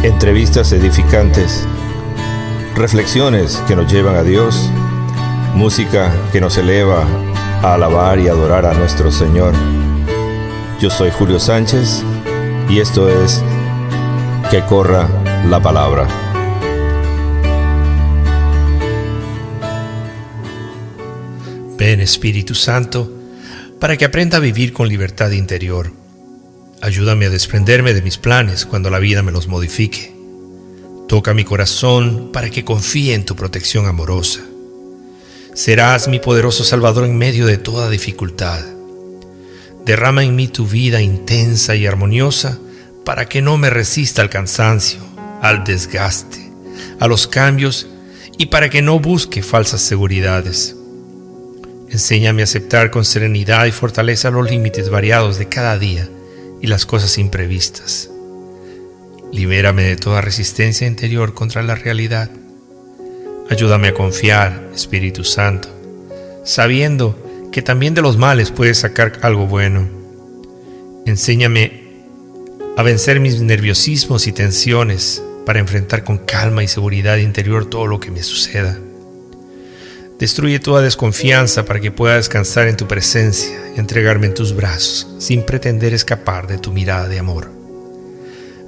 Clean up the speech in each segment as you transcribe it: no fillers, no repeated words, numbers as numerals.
Entrevistas edificantes, reflexiones que nos llevan a Dios, música que nos eleva a alabar y adorar a nuestro Señor. Yo soy Julio Sánchez y esto es Que Corra la Palabra. Ven, Espíritu Santo, para que aprenda a vivir con libertad interior. Ayúdame a desprenderme de mis planes cuando la vida me los modifique. Toca mi corazón para que confíe en tu protección amorosa. Serás mi poderoso Salvador en medio de toda dificultad. Derrama en mí tu vida intensa y armoniosa para que no me resista al cansancio, al desgaste, a los cambios y para que no busque falsas seguridades. Enséñame a aceptar con serenidad y fortaleza los límites variados de cada día y las cosas imprevistas. Libérame de toda resistencia interior contra la realidad. Ayúdame a confiar, Espíritu Santo, sabiendo que también de los males puedes sacar algo bueno. Enséñame a vencer mis nerviosismos y tensiones para enfrentar con calma y seguridad interior todo lo que me suceda. Destruye toda desconfianza para que pueda descansar en tu presencia y entregarme en tus brazos sin pretender escapar de tu mirada de amor.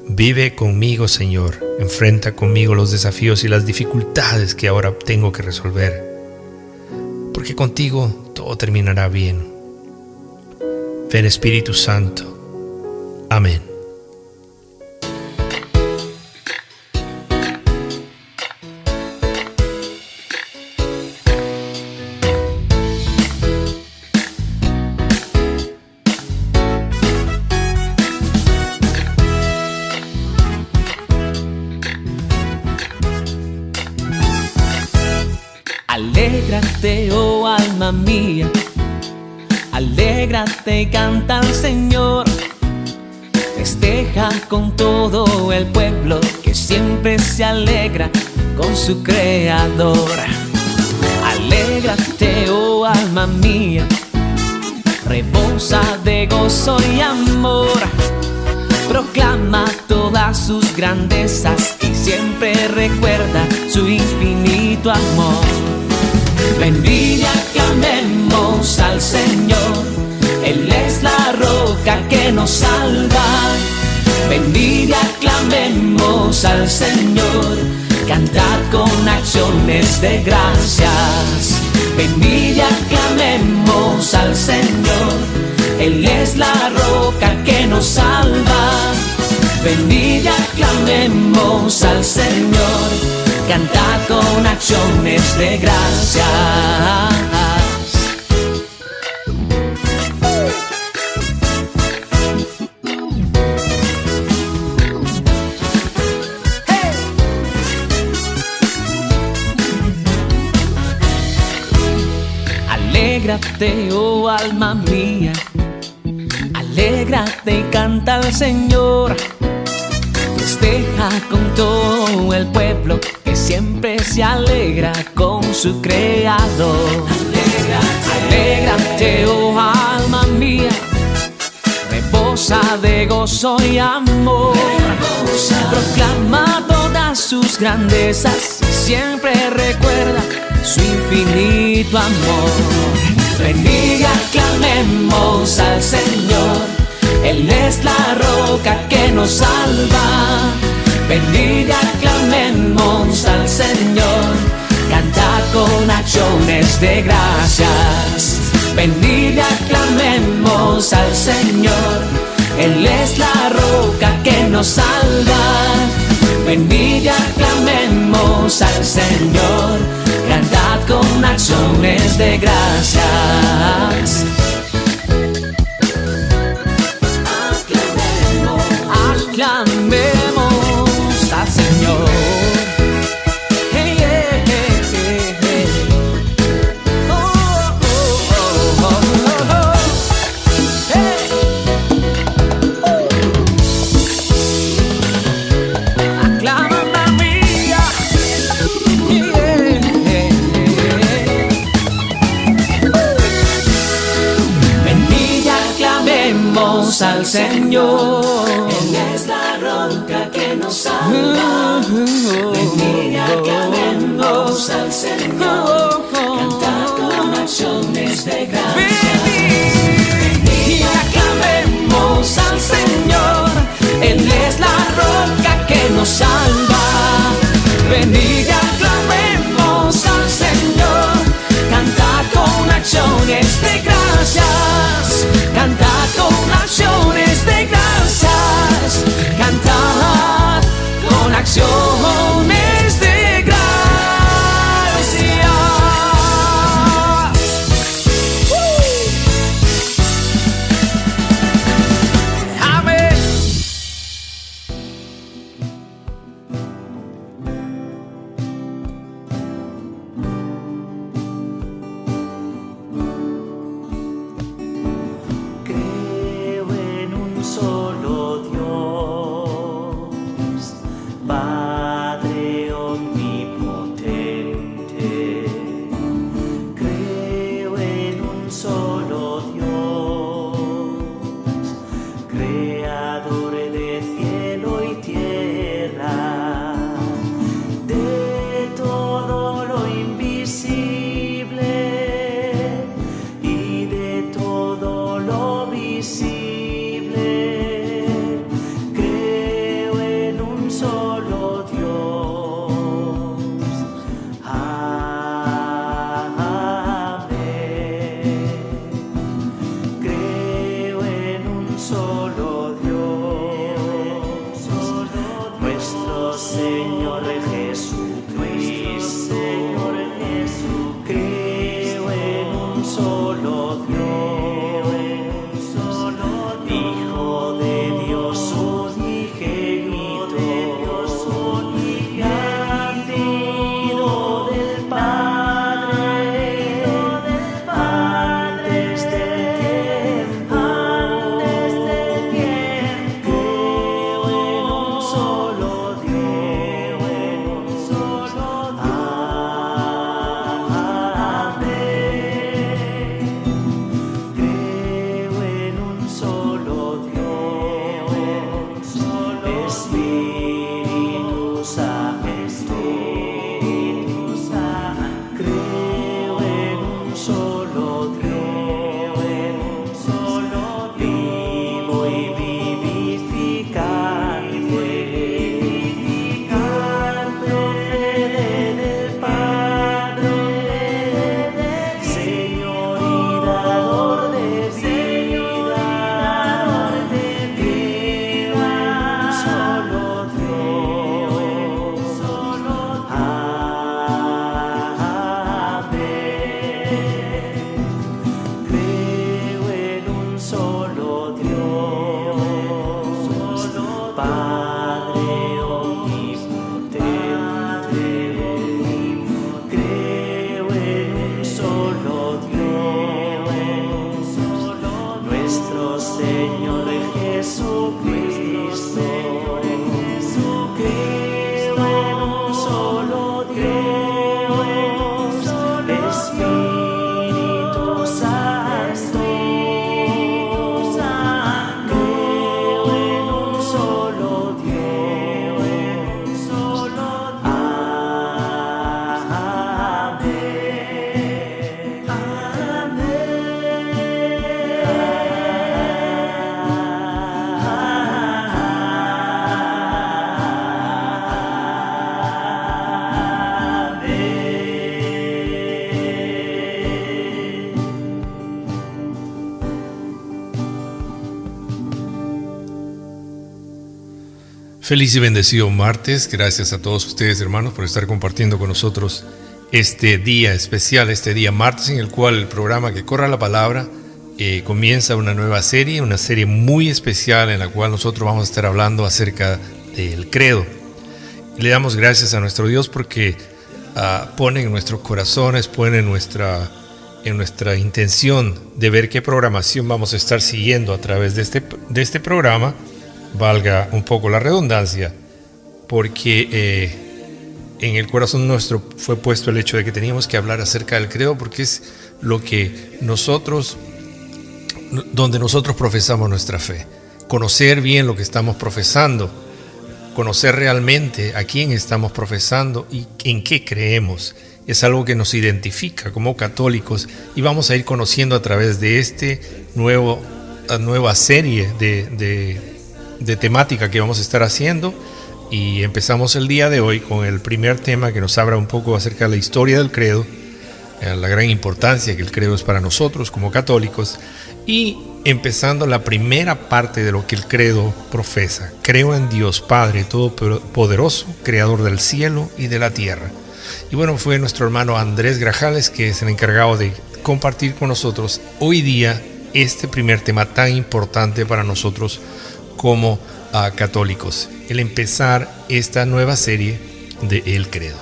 Vive conmigo, Señor, enfrenta conmigo los desafíos y las dificultades que ahora tengo que resolver, porque contigo todo terminará bien. Ven, Espíritu Santo. Amén. Alégrate, oh alma mía, alégrate y canta al Señor. Festeja con todo el pueblo que siempre se alegra con su Creador. Alégrate, oh alma mía, rebosa de gozo y amor. Proclama todas sus grandezas y siempre recuerda su infinito amor. Ven y aclamemos al Señor, Él es la roca que nos salva. Ven y aclamemos al Señor, cantad con acciones de gracias. Ven y aclamemos al Señor, Él es la roca que nos salva. Ven y aclamemos al Señor, cantad con acciones de gracias. Hey. Alégrate, oh alma mía, alégrate y canta al Señor. Festeja con todo el pueblo que siempre se alegra con su Creador. Alégrate, oh alma mía, rebosa de gozo y amor. Proclama todas sus grandezas y siempre recuerda su infinito amor. Ven y aclamemos al Señor, Él es la roca que nos salva. Ven y aclamemos al Señor, cantad con acciones de gracias. Ven y aclamemos al Señor, Él es la roca que nos salva. Ven y aclamemos al Señor, cantad con acciones de gracias. Aclamemos al Señor. Hey, hey, hey, hey, hey. Oh, oh, oh, oh, oh, oh. Hey. Aclama, alma mía. Yeah, yeah, yeah. Ven y aclamemos al Señor. Él es la roca que nos salva. salva. Venid y aclamemos al Señor, cantad con acciones de gracias. Venid y aclamemos al Señor, Él es la roca que nos salva. Venid y aclamemos al Señor, cantad con acciones de gracias, cantad con acciones de gracias, cantad con acciones de gracias. Amén. Creo en un solo Dios, Padre omnipotente. Creo en un solo Dios, creador de cielo y tierra, de todo lo invisible y de todo lo visible. Creo en un solo Dios. Amén. Creo en un solo Dios, nuestro Señor Jesucristo. Creo en un solo Dios, Hijo de Dios unigénito, nacido del Padre antes del tiempo. Creo en un solo Dios. Amén. Creo en un solo Dios, Espíritu Santo. Creo en un solo Dios, vivo y vivificante, procede del Padre, Señor y dador de vida. Creo en un solo Dios. Amén. Creo en un solo Dios, Padre omnipotente. Creo en un solo Dios, nuestro Señor Jesucristo. Creo en un solo Dios, Espíritu Santo. Creo en un solo Dios. Amén. Feliz y bendecido martes. Gracias a todos ustedes, hermanos, por estar compartiendo con nosotros este día especial, este día martes, en el cual el programa Que Corra la Palabra comienza una nueva serie, una serie muy especial en la cual nosotros vamos a estar hablando acerca del credo. Le damos gracias a nuestro Dios porque pone en nuestros corazones, pone en nuestra intención de ver qué programación vamos a estar siguiendo a través de este programa, valga un poco la redundancia, porque en el corazón nuestro fue puesto el hecho de que teníamos que hablar acerca del credo, porque es lo que donde nosotros profesamos nuestra fe. Conocer bien lo que estamos profesando conocer realmente a quién estamos profesando y en qué creemos. Es algo que nos identifica como católicos y vamos a ir conociendo a través de nueva serie de temática que vamos a estar haciendo. Y empezamos el día de hoy con el primer tema que nos habla un poco acerca de la historia del credo, la gran importancia que el credo es para nosotros como católicos, y empezando la primera parte de lo que el credo profesa. Creo en Dios Padre Todopoderoso, Creador del cielo y de la tierra. Y bueno, fue nuestro hermano Andrés Grajales que es el encargado de compartir con nosotros hoy día este primer tema tan importante para nosotros como católicos, el empezar esta nueva serie de El Credo.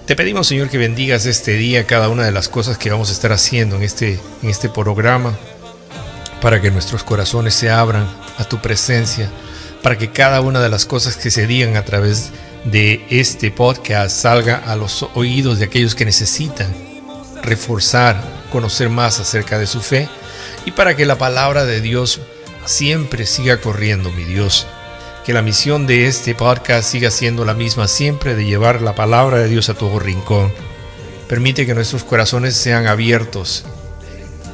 Te pedimos, Señor, que bendigas este día cada una de las cosas que vamos a estar haciendo en este programa, para que nuestros corazones se abran a tu presencia, para que cada una de las cosas que se digan a través de este podcast salga a los oídos de aquellos que necesitan reforzar, conocer más acerca de su fe, y para que la palabra de Dios siempre siga corriendo, mi Dios. Que la misión de este podcast siga siendo la misma siempre, de llevar la palabra de Dios a todo rincón. Permite que nuestros corazones sean abiertos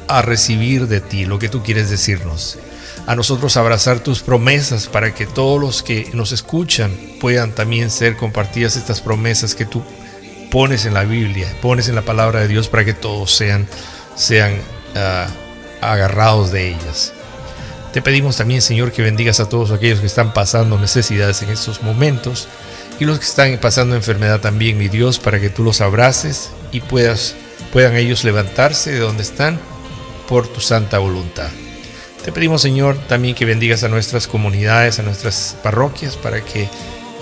a recibir de ti lo que tú quieres decirnos. A nosotros abrazar tus promesas, para que todos los que nos escuchan puedan también ser compartidas estas promesas que tú pones en la Biblia, pones en la palabra de Dios, para que todos sean agarrados de ellas. Te pedimos también, Señor, que bendigas a todos aquellos que están pasando necesidades en estos momentos, y los que están pasando enfermedad también, mi Dios, para que tú los abraces y puedan ellos levantarse de donde están por tu santa voluntad. Te pedimos, Señor, también que bendigas a nuestras comunidades, a nuestras parroquias, para que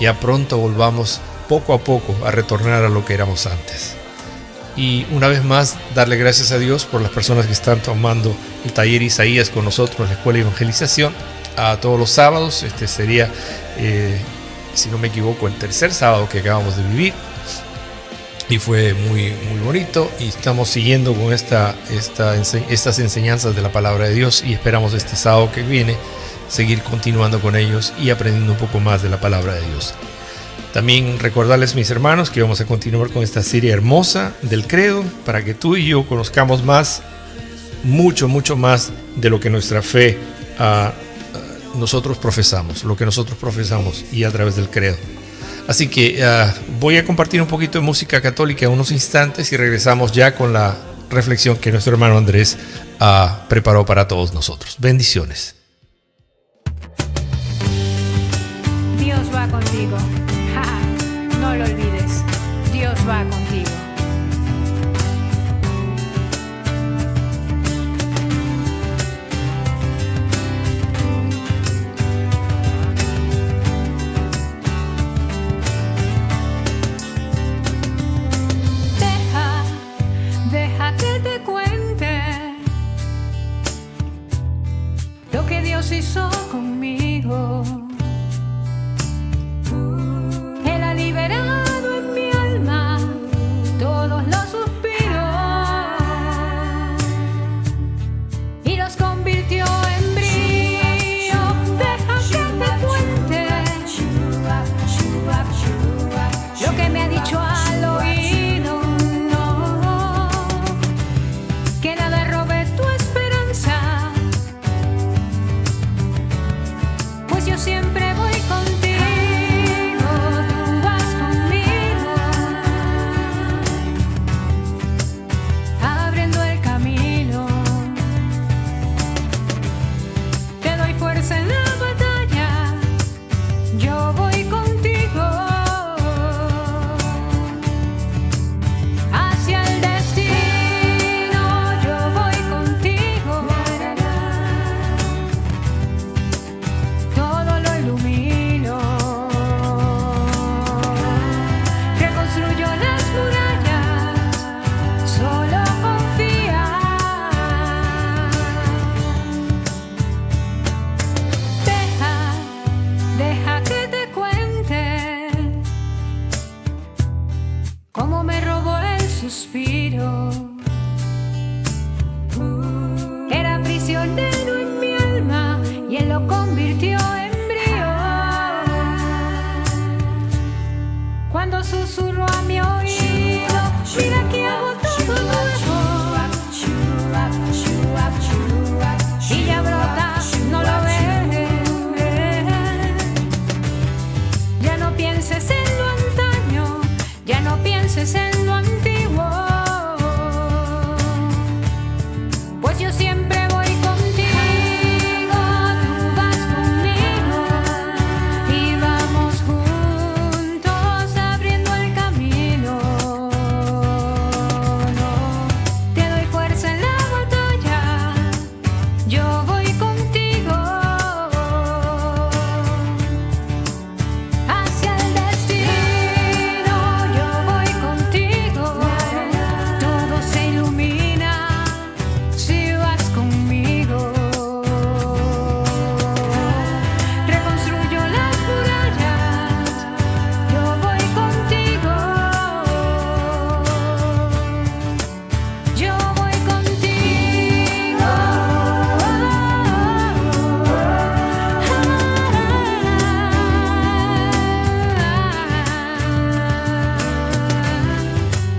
ya pronto volvamos poco a poco a retornar a lo que éramos antes. Y una vez más, darle gracias a Dios por las personas que están tomando el taller Isaías con nosotros en la Escuela de Evangelización a todos los sábados. Este sería, si no me equivoco, el tercer sábado que acabamos de vivir. Y fue muy, muy bonito, y estamos siguiendo con estas enseñanzas de la palabra de Dios, y esperamos este sábado que viene seguir continuando con ellos y aprendiendo un poco más de la palabra de Dios. También recordarles, mis hermanos, que vamos a continuar con esta serie hermosa del credo, para que tú y yo conozcamos más, mucho más de lo que nuestra fe nosotros profesamos, y a través del credo. Así que voy a compartir un poquito de música católica en unos instantes, y regresamos ya con la reflexión que nuestro hermano Andrés preparó para todos nosotros. Bendiciones. Dios va contigo. No lo olvides. Dios va contigo. Deja que te cuente lo que Dios hizo conmigo. Él ha liberado en mi alma todos los suspiros y los convirtió en brío. Deja que te cuente lo que me ha dicho al oído. No, que nada robe tu esperanza, pues yo siempre voy contigo. Tú vas conmigo, abriendo el camino. Te doy fuerza en la batalla, yo voy contigo hacia el destino. Yo voy contigo, todo lo ilumino. Reconstruyo las murallas, solo confía. Deja que te cuente cómo me robó el suspiro. Era prisionero en mi alma y Él lo convirtió en brío. quedes en lo antiguo, pues yo siempre voy contigo, tú vas conmigo y vamos juntos abriendo el camino. No, te doy fuerza en la batalla, yo voy contigo hacia el destino, yo voy contigo, todo se ilumina si vas conmigo. Reconstruyo las murallas, yo voy contigo, yo voy contigo.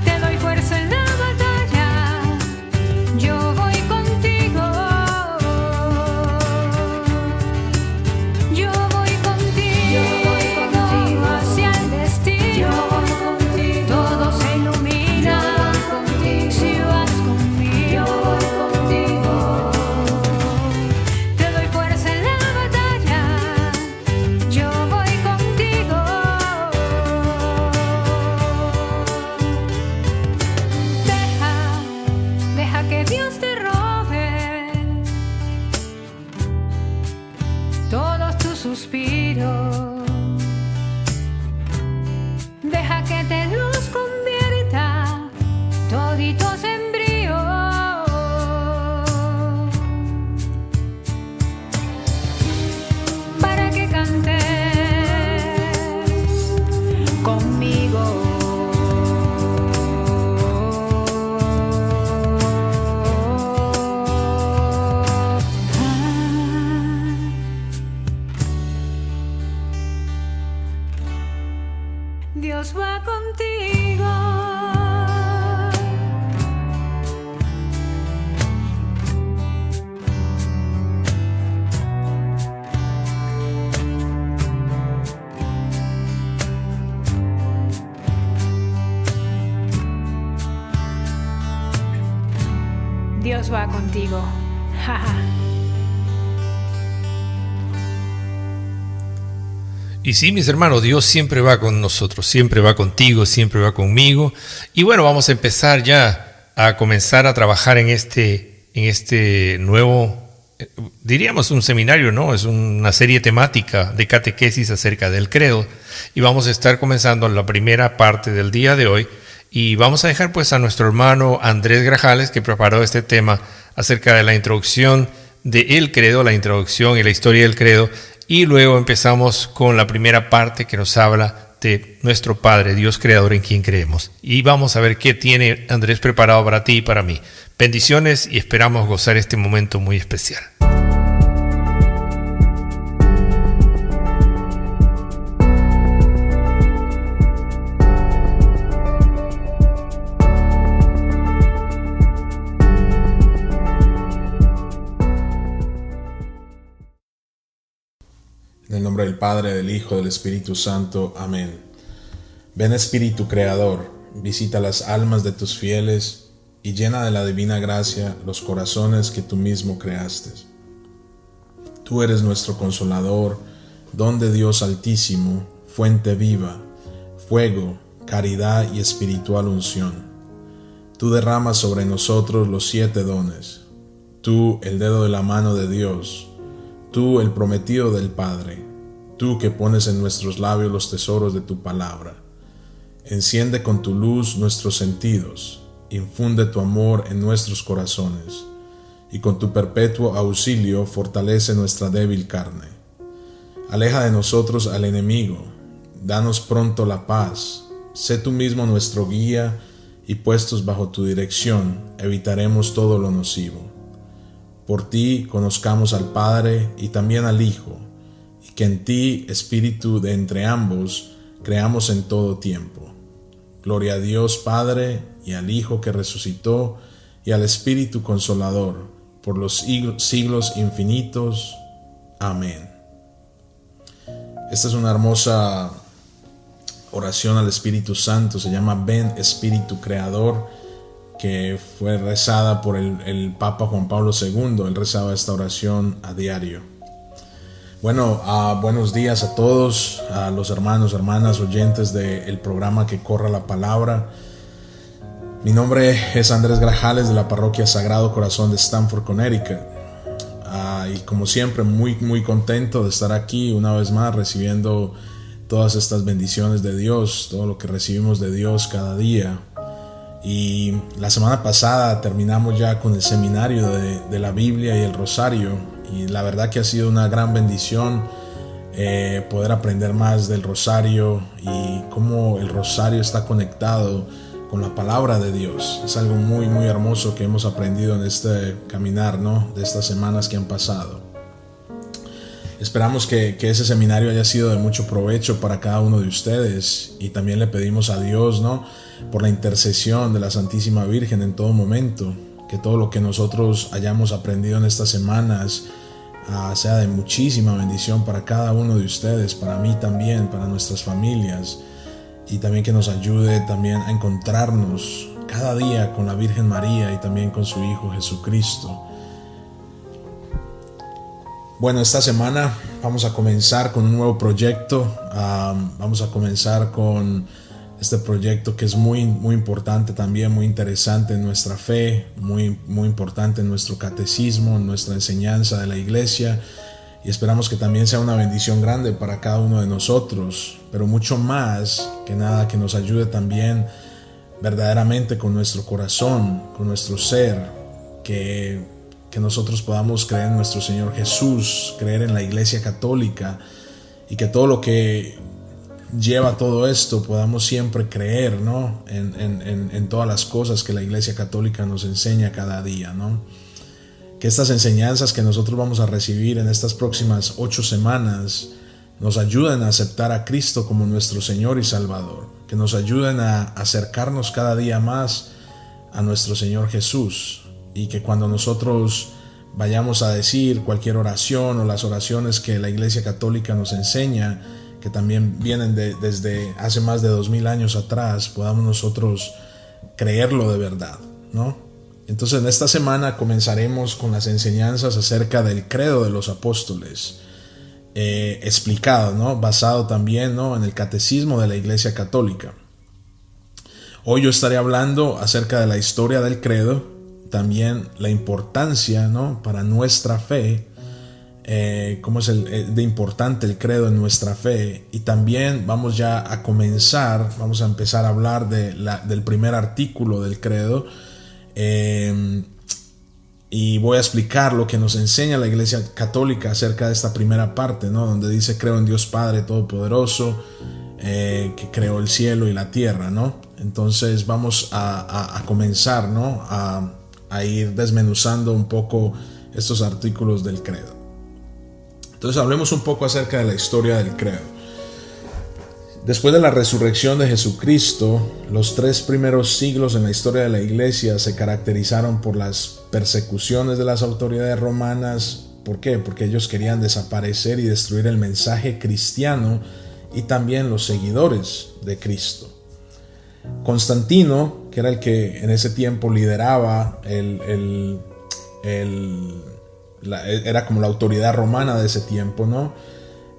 Te doy fuerza en la batalla, yo voy contigo, yo voy contigo hacia el destino, todo se ilumina si vas conmigo. Te doy fuerza en la batalla, yo voy contigo. Deja que Dios te robe todos tus suspiros. Deja que te los convierta toditos en brío. Para que cantes conmigo. Dios va contigo. Dios va contigo. Ja, ja. Y sí, mis hermanos, Dios siempre va con nosotros, siempre va contigo, siempre va conmigo. Y bueno, vamos a empezar ya a comenzar a trabajar en este nuevo, diríamos un seminario, ¿no? Es una serie temática de catequesis acerca del credo. Y vamos a estar comenzando la primera parte del día de hoy. Y vamos a dejar pues a nuestro hermano Andrés Grajales, que preparó este tema acerca de la introducción del credo, la introducción y la historia del credo. Y luego empezamos con la primera parte que nos habla de nuestro Padre, Dios Creador en quien creemos. Y vamos a ver qué tiene Andrés preparado para ti y para mí. Bendiciones y esperamos gozar este momento muy especial. En el nombre del Padre, del Hijo, del Espíritu Santo. Amén. Ven Espíritu Creador, visita las almas de tus fieles y llena de la divina gracia los corazones que tú mismo creaste. Tú eres nuestro Consolador, don de Dios Altísimo, fuente viva, fuego, caridad y espiritual unción. Tú derramas sobre nosotros los 7 dones. Tú, el dedo de la mano de Dios. Tú, el prometido del Padre, tú que pones en nuestros labios los tesoros de tu palabra. Enciende con tu luz nuestros sentidos, infunde tu amor en nuestros corazones, y con tu perpetuo auxilio fortalece nuestra débil carne. Aleja de nosotros al enemigo, danos pronto la paz, sé tú mismo nuestro guía, y puestos bajo tu dirección, evitaremos todo lo nocivo. Por ti conozcamos al Padre y también al Hijo, y que en ti, Espíritu de entre ambos, creamos en todo tiempo. Gloria a Dios Padre, y al Hijo que resucitó, y al Espíritu Consolador, por los siglos infinitos. Amén. Esta es una hermosa oración al Espíritu Santo, se llama Ven Espíritu Creador, que fue rezada por el Papa Juan Pablo II. Él rezaba esta oración a diario. Bueno, buenos días a todos, a los hermanos, hermanas, oyentes del programa Que Corra la Palabra. Mi nombre es Andrés Grajales, de la parroquia Sagrado Corazón de Stamford, Connecticut. Y como siempre, muy contento de estar aquí una vez más, recibiendo todas estas bendiciones de Dios, todo lo que recibimos de Dios cada día. Y la semana pasada terminamos ya con el seminario de la Biblia y el Rosario, y la verdad que ha sido una gran bendición poder aprender más del Rosario y cómo el Rosario está conectado con la palabra de Dios. Es algo muy hermoso que hemos aprendido en este caminar, ¿no?, de estas semanas que han pasado. Esperamos que ese seminario haya sido de mucho provecho para cada uno de ustedes, y también le pedimos a Dios, ¿no?, por la intercesión de la Santísima Virgen en todo momento, que todo lo que nosotros hayamos aprendido en estas semanas sea de muchísima bendición para cada uno de ustedes, para mí también, para nuestras familias, y también que nos ayude también a encontrarnos cada día con la Virgen María y también con su Hijo Jesucristo. Bueno, esta semana vamos a comenzar con un nuevo proyecto. Vamos a comenzar con este proyecto que es muy importante también, muy interesante en nuestra fe, muy importante en nuestro catecismo, en nuestra enseñanza de la iglesia, y esperamos que también sea una bendición grande para cada uno de nosotros, pero mucho más que nada que nos ayude también verdaderamente con nuestro corazón, con nuestro ser, que nosotros podamos creer en nuestro Señor Jesús, creer en la Iglesia Católica, y que todo lo que lleva todo esto podamos siempre creer, ¿no?, en todas las cosas que la Iglesia Católica nos enseña cada día, ¿no? Que estas enseñanzas que nosotros vamos a recibir en estas próximas 8 semanas nos ayuden a aceptar a Cristo como nuestro Señor y Salvador, que nos ayuden a acercarnos cada día más a nuestro Señor Jesús, y que cuando nosotros vayamos a decir cualquier oración o las oraciones que la Iglesia Católica nos enseña, que también vienen desde hace más de 2000 años atrás, podamos nosotros creerlo de verdad, ¿no? Entonces en esta semana comenzaremos con las enseñanzas acerca del credo de los apóstoles, explicado, ¿no?, basado también, ¿no?, en el catecismo de la Iglesia Católica. Hoy yo estaré hablando acerca de la historia del credo, también la importancia, ¿no?, para nuestra fe, cómo es de importante el credo en nuestra fe, y también vamos a empezar a hablar del primer artículo del credo, y voy a explicar lo que nos enseña la Iglesia Católica acerca de esta primera parte, ¿no?, donde dice: creo en Dios Padre Todopoderoso, que creó el cielo y la tierra, ¿no? Entonces vamos a comenzar, ¿no?, a ir desmenuzando un poco estos artículos del credo. Entonces hablemos un poco acerca de la historia del credo. Después de la resurrección de Jesucristo, los 3 primeros siglos en la historia de la iglesia se caracterizaron por las persecuciones de las autoridades romanas. ¿Por qué? Porque ellos querían desaparecer y destruir el mensaje cristiano y también los seguidores de Cristo. Constantino, que era el que en ese tiempo lideraba era como la autoridad romana de ese tiempo, ¿no?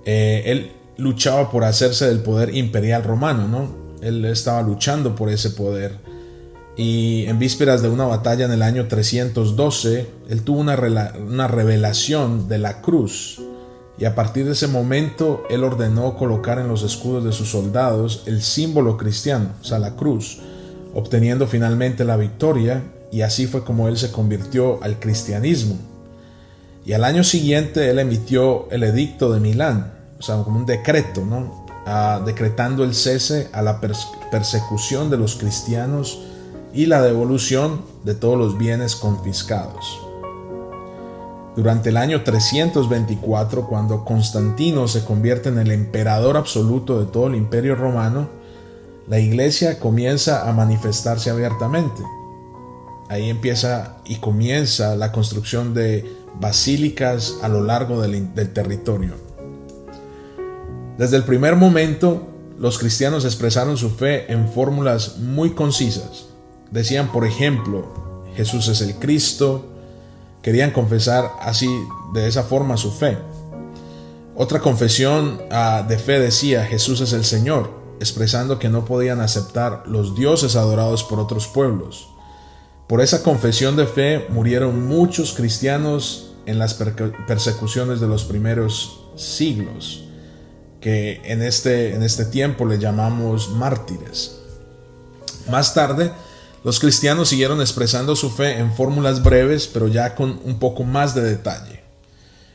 Él luchaba por hacerse del poder imperial romano, ¿no? Él estaba luchando por ese poder, y en vísperas de una batalla en el año 312, él tuvo una revelación de la cruz, y a partir de ese momento él ordenó colocar en los escudos de sus soldados el símbolo cristiano, o sea, la cruz, obteniendo finalmente la victoria, y así fue como él se convirtió al cristianismo. Y al año siguiente él emitió el edicto de Milán, o sea, como un decreto, ¿no?, decretando el cese a la persecución de los cristianos y la devolución de todos los bienes confiscados. Durante el año 324, cuando Constantino se convierte en el emperador absoluto de todo el imperio romano, la iglesia comienza a manifestarse abiertamente. Ahí comienza la construcción de basílicas a lo largo del territorio. Desde el primer momento, los cristianos expresaron su fe en fórmulas muy concisas. Decían, por ejemplo, Jesús es el Cristo. Querían confesar así, de esa forma, su fe. Otra confesión de fe decía, Jesús es el Señor, expresando que no podían aceptar los dioses adorados por otros pueblos. Por esa confesión de fe murieron muchos cristianos en las persecuciones de los primeros siglos, que en este tiempo le llamamos mártires. Más tarde, los cristianos siguieron expresando su fe en fórmulas breves, pero ya con un poco más de detalle.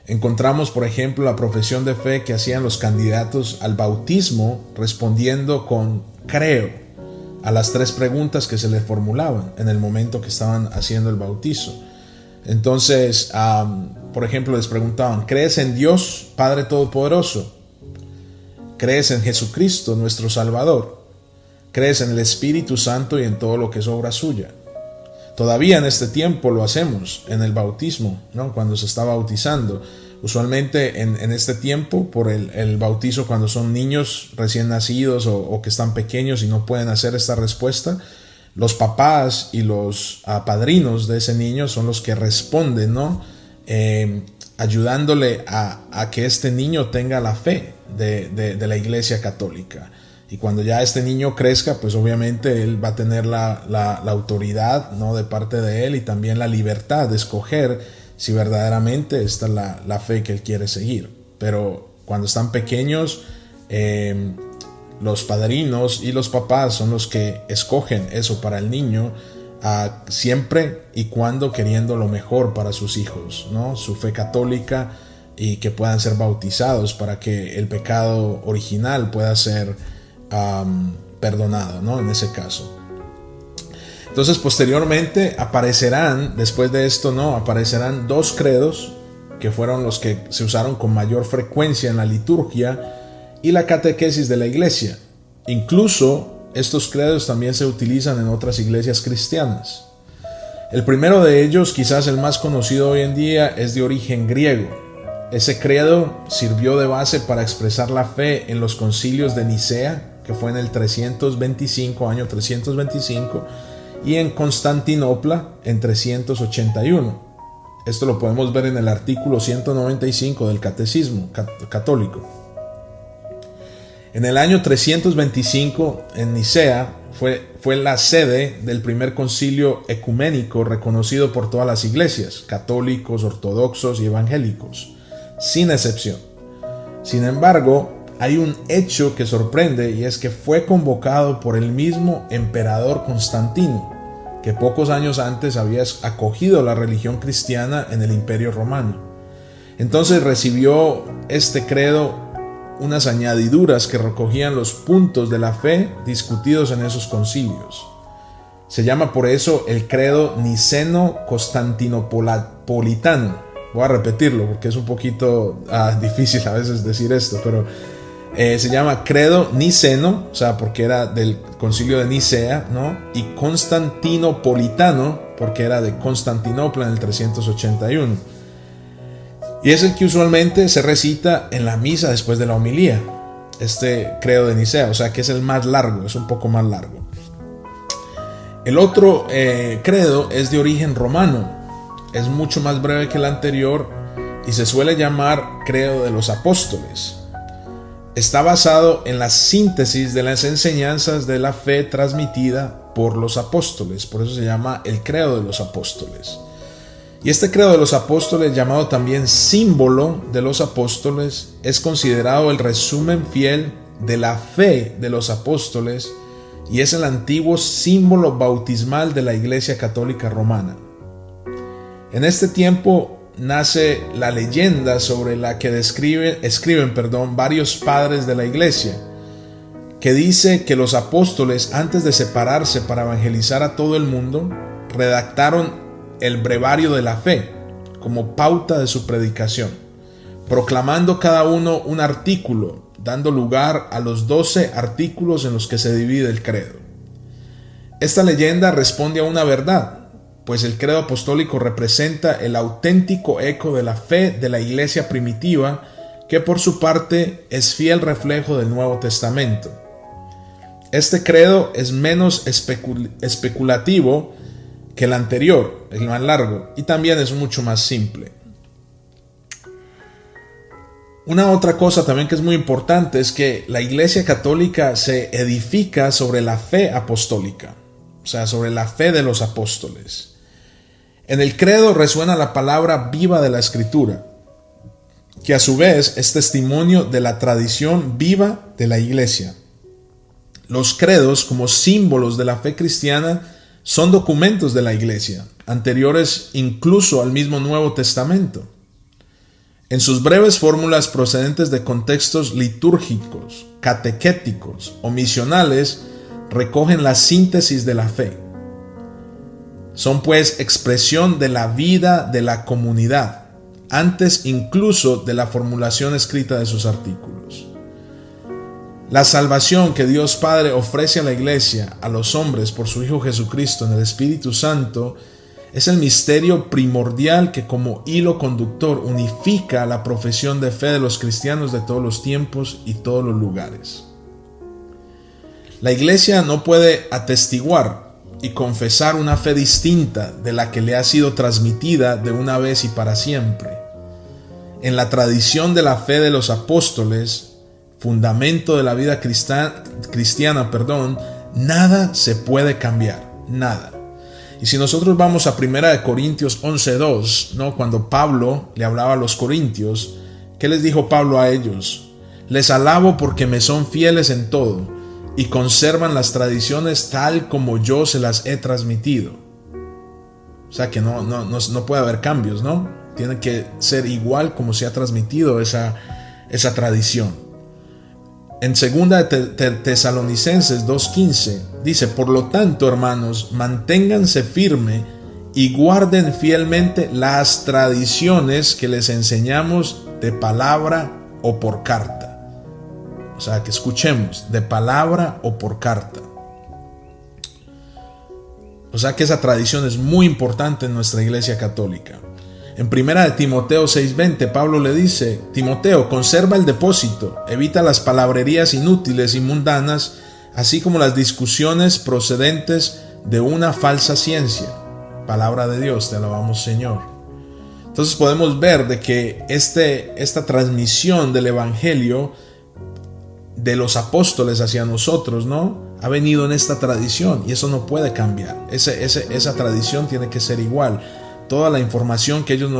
Encontramos, por ejemplo, la profesión de fe que hacían los candidatos al bautismo, respondiendo con creo a las 3 preguntas que se les formulaban en el momento que estaban haciendo el bautizo. Entonces, por ejemplo, les preguntaban, ¿crees en Dios, Padre Todopoderoso? ¿Crees en Jesucristo, nuestro Salvador? ¿Crees en el Espíritu Santo y en todo lo que es obra suya? Todavía en este tiempo lo hacemos en el bautismo, ¿no? Cuando se está bautizando. Usualmente en este tiempo, por el bautizo cuando son niños recién nacidos o que están pequeños y no pueden hacer esta respuesta, los papás y los padrinos de ese niño son los que responden, ¿no? Ayudándole a que este niño tenga la fe de la Iglesia Católica. Y cuando ya este niño crezca, pues obviamente él va a tener la autoridad, ¿no? De parte de él, y también la libertad de escoger si verdaderamente esta es la fe que él quiere seguir. Pero cuando están pequeños, los padrinos y los papás son los que escogen eso para el niño, siempre y cuando queriendo lo mejor para sus hijos, ¿no? Su fe católica, y que puedan ser bautizados para que el pecado original pueda ser perdonado, ¿no? En ese caso. Entonces, posteriormente aparecerán, después de esto, ¿no? Aparecerán 2 credos que fueron los que se usaron con mayor frecuencia en la liturgia y la catequesis de la iglesia. Incluso estos credos también se utilizan en otras iglesias cristianas. El primero de ellos, quizás el más conocido hoy en día, es de origen griego. Ese credo sirvió de base para expresar la fe en los concilios de Nicea, que fue en el 325, año 325, y en Constantinopla en 381. Esto lo podemos ver en el artículo 195 del Catecismo Católico. En el año 325, en Nicea, fue la sede del primer concilio ecuménico reconocido por todas las iglesias, católicos, ortodoxos y evangélicos, sin excepción. Sin embargo, hay un hecho que sorprende, y es que fue convocado por el mismo emperador Constantino, que pocos años antes había acogido la religión cristiana en el Imperio Romano. Entonces recibió este credo unas añadiduras que recogían los puntos de la fe discutidos en esos concilios. Se llama por eso el credo niceno-constantinopolitano. Voy a repetirlo porque es un poquito difícil a veces decir esto, pero se llama credo niceno, o sea, porque era del concilio de Nicea, ¿no? Y constantinopolitano, porque era de Constantinopla en el 381. Y es el que usualmente se recita en la misa después de la homilía, este credo de Nicea, o sea que es el más largo, es un poco más largo. El otro credo es de origen romano, es mucho más breve que el anterior y se suele llamar credo de los apóstoles. Está basado en la síntesis de las enseñanzas de la fe transmitida por los apóstoles, por eso se llama el credo de los apóstoles. Y este credo de los apóstoles, llamado también símbolo de los apóstoles, es considerado el resumen fiel de la fe de los apóstoles y es el antiguo símbolo bautismal de la Iglesia Católica Romana. En este tiempo nace la leyenda sobre la que escriben varios padres de la Iglesia, que dice que los apóstoles, antes de separarse para evangelizar a todo el mundo, redactaron el brevario de la fe como pauta de su predicación, proclamando cada uno un artículo, dando lugar a los 12 artículos en los que se divide el credo. Esta leyenda responde a una verdad, pues el credo apostólico representa el auténtico eco de la fe de la iglesia primitiva, que por su parte es fiel reflejo del Nuevo Testamento. este credo es menos especulativo que el anterior, el más largo, y también es mucho más simple. Una otra cosa también que es muy importante es que la Iglesia Católica se edifica sobre la fe apostólica, o sea, sobre la fe de los apóstoles. En el credo resuena la palabra viva de la Escritura, que a su vez es testimonio de la tradición viva de la Iglesia. Los credos, como símbolos de la fe cristiana, son documentos de la Iglesia, anteriores incluso al mismo Nuevo Testamento. En sus breves fórmulas procedentes de contextos litúrgicos, catequéticos o misionales, recogen la síntesis de la fe. Son pues expresión de la vida de la comunidad, antes incluso de la formulación escrita de sus artículos. La salvación que Dios Padre ofrece a la Iglesia, a los hombres por su Hijo Jesucristo en el Espíritu Santo, es el misterio primordial que como hilo conductor unifica la profesión de fe de los cristianos de todos los tiempos y todos los lugares. La Iglesia no puede atestiguar y confesar una fe distinta de la que le ha sido transmitida de una vez y para siempre. En la tradición de la fe de los apóstoles, fundamento de la vida cristiana, nada se puede cambiar, nada. Y si nosotros vamos a 1 Corintios 11:2, ¿no? Cuando Pablo le hablaba a los corintios, ¿qué les dijo Pablo a ellos? Les alabo porque me son fieles en todo y conservan las tradiciones tal como yo se las he transmitido. O sea que no puede haber cambios, ¿no? Tiene que ser igual como se ha transmitido esa tradición. En 2 Tesalonicenses 2:15 dice: por lo tanto, hermanos, manténganse firme y guarden fielmente las tradiciones que les enseñamos de palabra o por carta. O sea, que escuchemos, de palabra o por carta. O sea que esa tradición es muy importante en nuestra Iglesia Católica. En 1 Timoteo 6:20, Pablo le dice: Timoteo, conserva el depósito, evita las palabrerías inútiles y mundanas, así como las discusiones procedentes de una falsa ciencia. Palabra de Dios, te alabamos, Señor. Entonces podemos ver de que esta transmisión del Evangelio de los apóstoles hacia nosotros, ¿no?, ha venido en esta tradición, y eso no puede cambiar. Esa tradición tiene que ser igual. Toda la información que ellos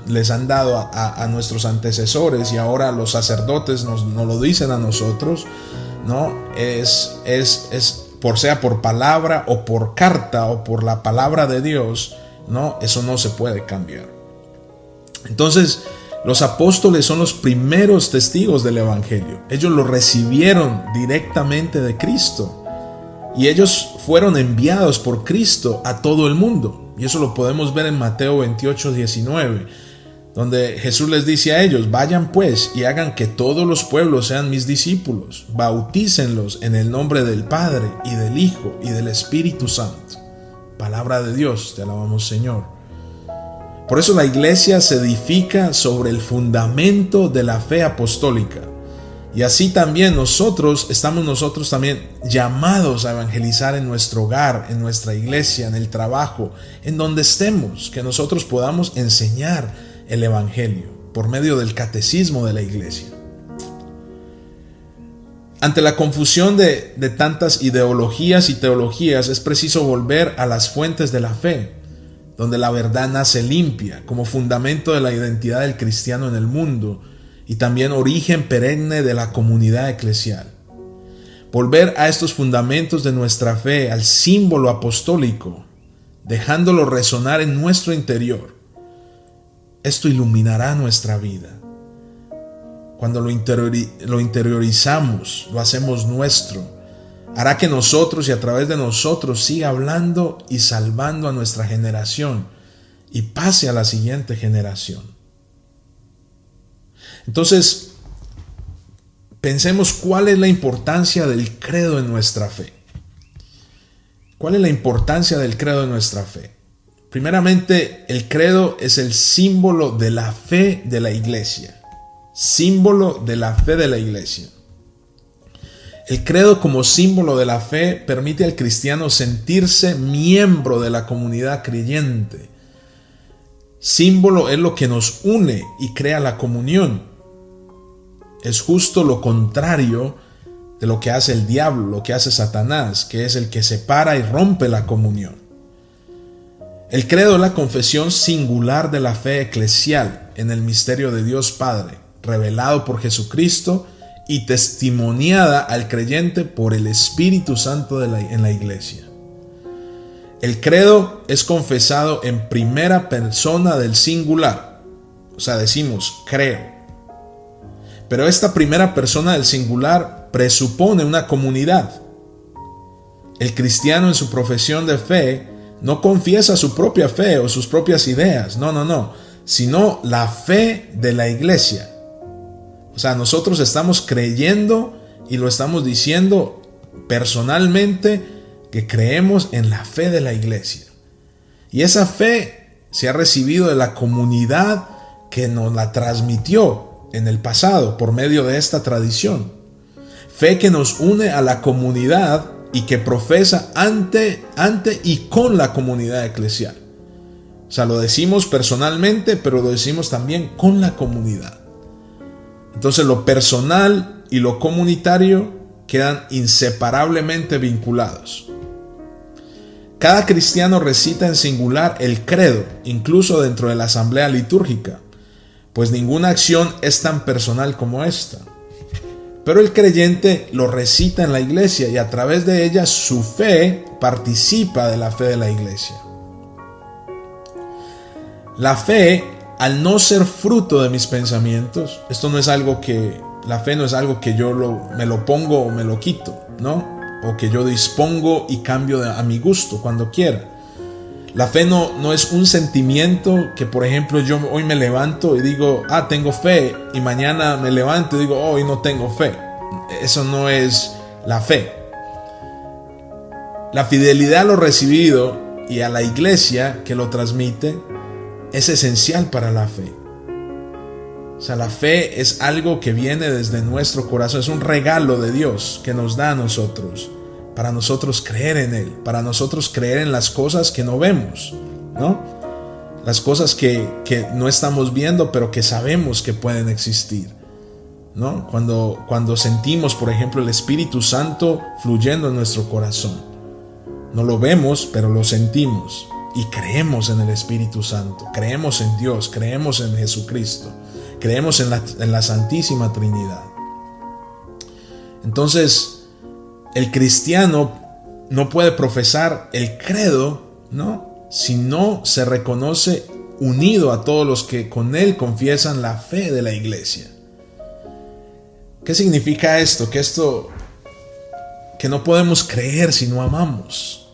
les han dado a nuestros antecesores, y ahora los sacerdotes nos lo dicen a nosotros, ¿no? Es sea por palabra o por carta o por la palabra de Dios, ¿no? Eso no se puede cambiar. Entonces, los apóstoles son los primeros testigos del Evangelio. Ellos lo recibieron directamente de Cristo, y ellos fueron enviados por Cristo a todo el mundo. Y eso lo podemos ver en Mateo 28:19, donde Jesús les dice a ellos: vayan pues y hagan que todos los pueblos sean mis discípulos, bautícenlos en el nombre del Padre y del Hijo y del Espíritu Santo. Palabra de Dios, te alabamos, Señor. Por eso la Iglesia se edifica sobre el fundamento de la fe apostólica. Y así también estamos nosotros también llamados a evangelizar en nuestro hogar, en nuestra iglesia, en el trabajo, en donde estemos, que nosotros podamos enseñar el Evangelio por medio del catecismo de la iglesia. Ante la confusión de tantas ideologías y teologías, es preciso volver a las fuentes de la fe, donde la verdad nace limpia, como fundamento de la identidad del cristiano en el mundo, y también origen perenne de la comunidad eclesial. Volver a estos fundamentos de nuestra fe, al símbolo apostólico, dejándolo resonar en nuestro interior. Esto iluminará nuestra vida. Cuando lo interiorizamos, lo hacemos nuestro, hará que nosotros y a través de nosotros siga hablando y salvando a nuestra generación y pase a la siguiente generación. Entonces, pensemos cuál es la importancia del credo en nuestra fe. ¿Cuál es la importancia del credo en nuestra fe? Primeramente, el credo es el símbolo de la fe de la iglesia. Símbolo de la fe de la iglesia. El credo como símbolo de la fe permite al cristiano sentirse miembro de la comunidad creyente. Símbolo es lo que nos une y crea la comunión. Es justo lo contrario de lo que hace el diablo, lo que hace Satanás, que es el que separa y rompe la comunión. El credo es la confesión singular de la fe eclesial en el misterio de Dios Padre, revelado por Jesucristo y testimoniada al creyente por el Espíritu Santo en la iglesia. El credo es confesado en primera persona del singular, o sea, decimos creo. Pero esta primera persona del singular presupone una comunidad. El cristiano en su profesión de fe no confiesa su propia fe o sus propias ideas, no, sino la fe de la iglesia. O sea, nosotros estamos creyendo y lo estamos diciendo personalmente que creemos en la fe de la iglesia. Y esa fe se ha recibido de la comunidad que nos la transmitió en el pasado por medio de esta tradición. Fe que nos une a la comunidad y que profesa ante y con la comunidad eclesial. O sea, lo decimos personalmente, pero lo decimos también con la comunidad. Entonces lo personal y lo comunitario quedan inseparablemente vinculados. Cada cristiano recita en singular el credo, incluso dentro de la asamblea litúrgica, pues ninguna acción es tan personal como esta. Pero el creyente lo recita en la iglesia y a través de ella su fe participa de la fe de la iglesia. La fe, al no ser fruto de mis pensamientos, la fe no es algo que yo me lo pongo o me lo quito, ¿no? O que yo dispongo y cambio a mi gusto cuando quiera. La fe no es un sentimiento que, por ejemplo, yo hoy me levanto y digo, tengo fe, y mañana me levanto y digo, hoy no tengo fe. Eso no es la fe. La fidelidad a lo recibido y a la iglesia que lo transmite es esencial para la fe. O sea, la fe es algo que viene desde nuestro corazón, es un regalo de Dios que nos da a nosotros, para nosotros creer en Él, para nosotros creer en las cosas que no vemos, ¿no? Las cosas que no estamos viendo, pero que sabemos que pueden existir, ¿no? Cuando sentimos, por ejemplo, el Espíritu Santo fluyendo en nuestro corazón. No lo vemos, pero lo sentimos. Y creemos en el Espíritu Santo, creemos en Dios, creemos en Jesucristo, creemos en la Santísima Trinidad. Entonces, el cristiano no puede profesar el credo, ¿no?, si no se reconoce unido a todos los que con él confiesan la fe de la iglesia. ¿Qué significa esto? Que no podemos creer si no amamos,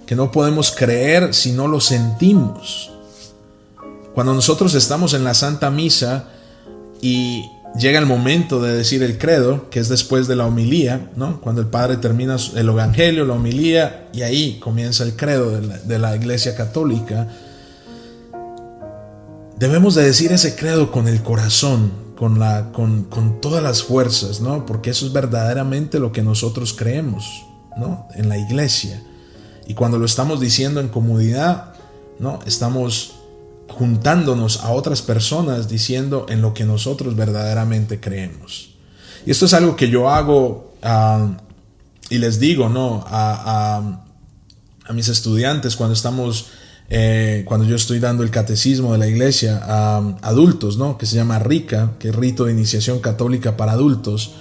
que no podemos creer si no lo sentimos. Cuando nosotros estamos en la Santa Misa y llega el momento de decir el credo, que es después de la homilía, ¿no? Cuando el Padre termina el Evangelio, la homilía, y ahí comienza el credo de la Iglesia Católica. Debemos de decir ese credo con el corazón, con todas las fuerzas, ¿no? Porque eso es verdaderamente lo que nosotros creemos, ¿no?, en la iglesia. Y cuando lo estamos diciendo en comunidad, ¿no?, estamos juntándonos a otras personas diciendo en lo que nosotros verdaderamente creemos. Y esto es algo que yo hago y les digo, ¿no?, a mis estudiantes cuando yo estoy dando el catecismo de la iglesia a adultos, ¿no?, que se llama RICA, que es Rito de Iniciación Católica para Adultos.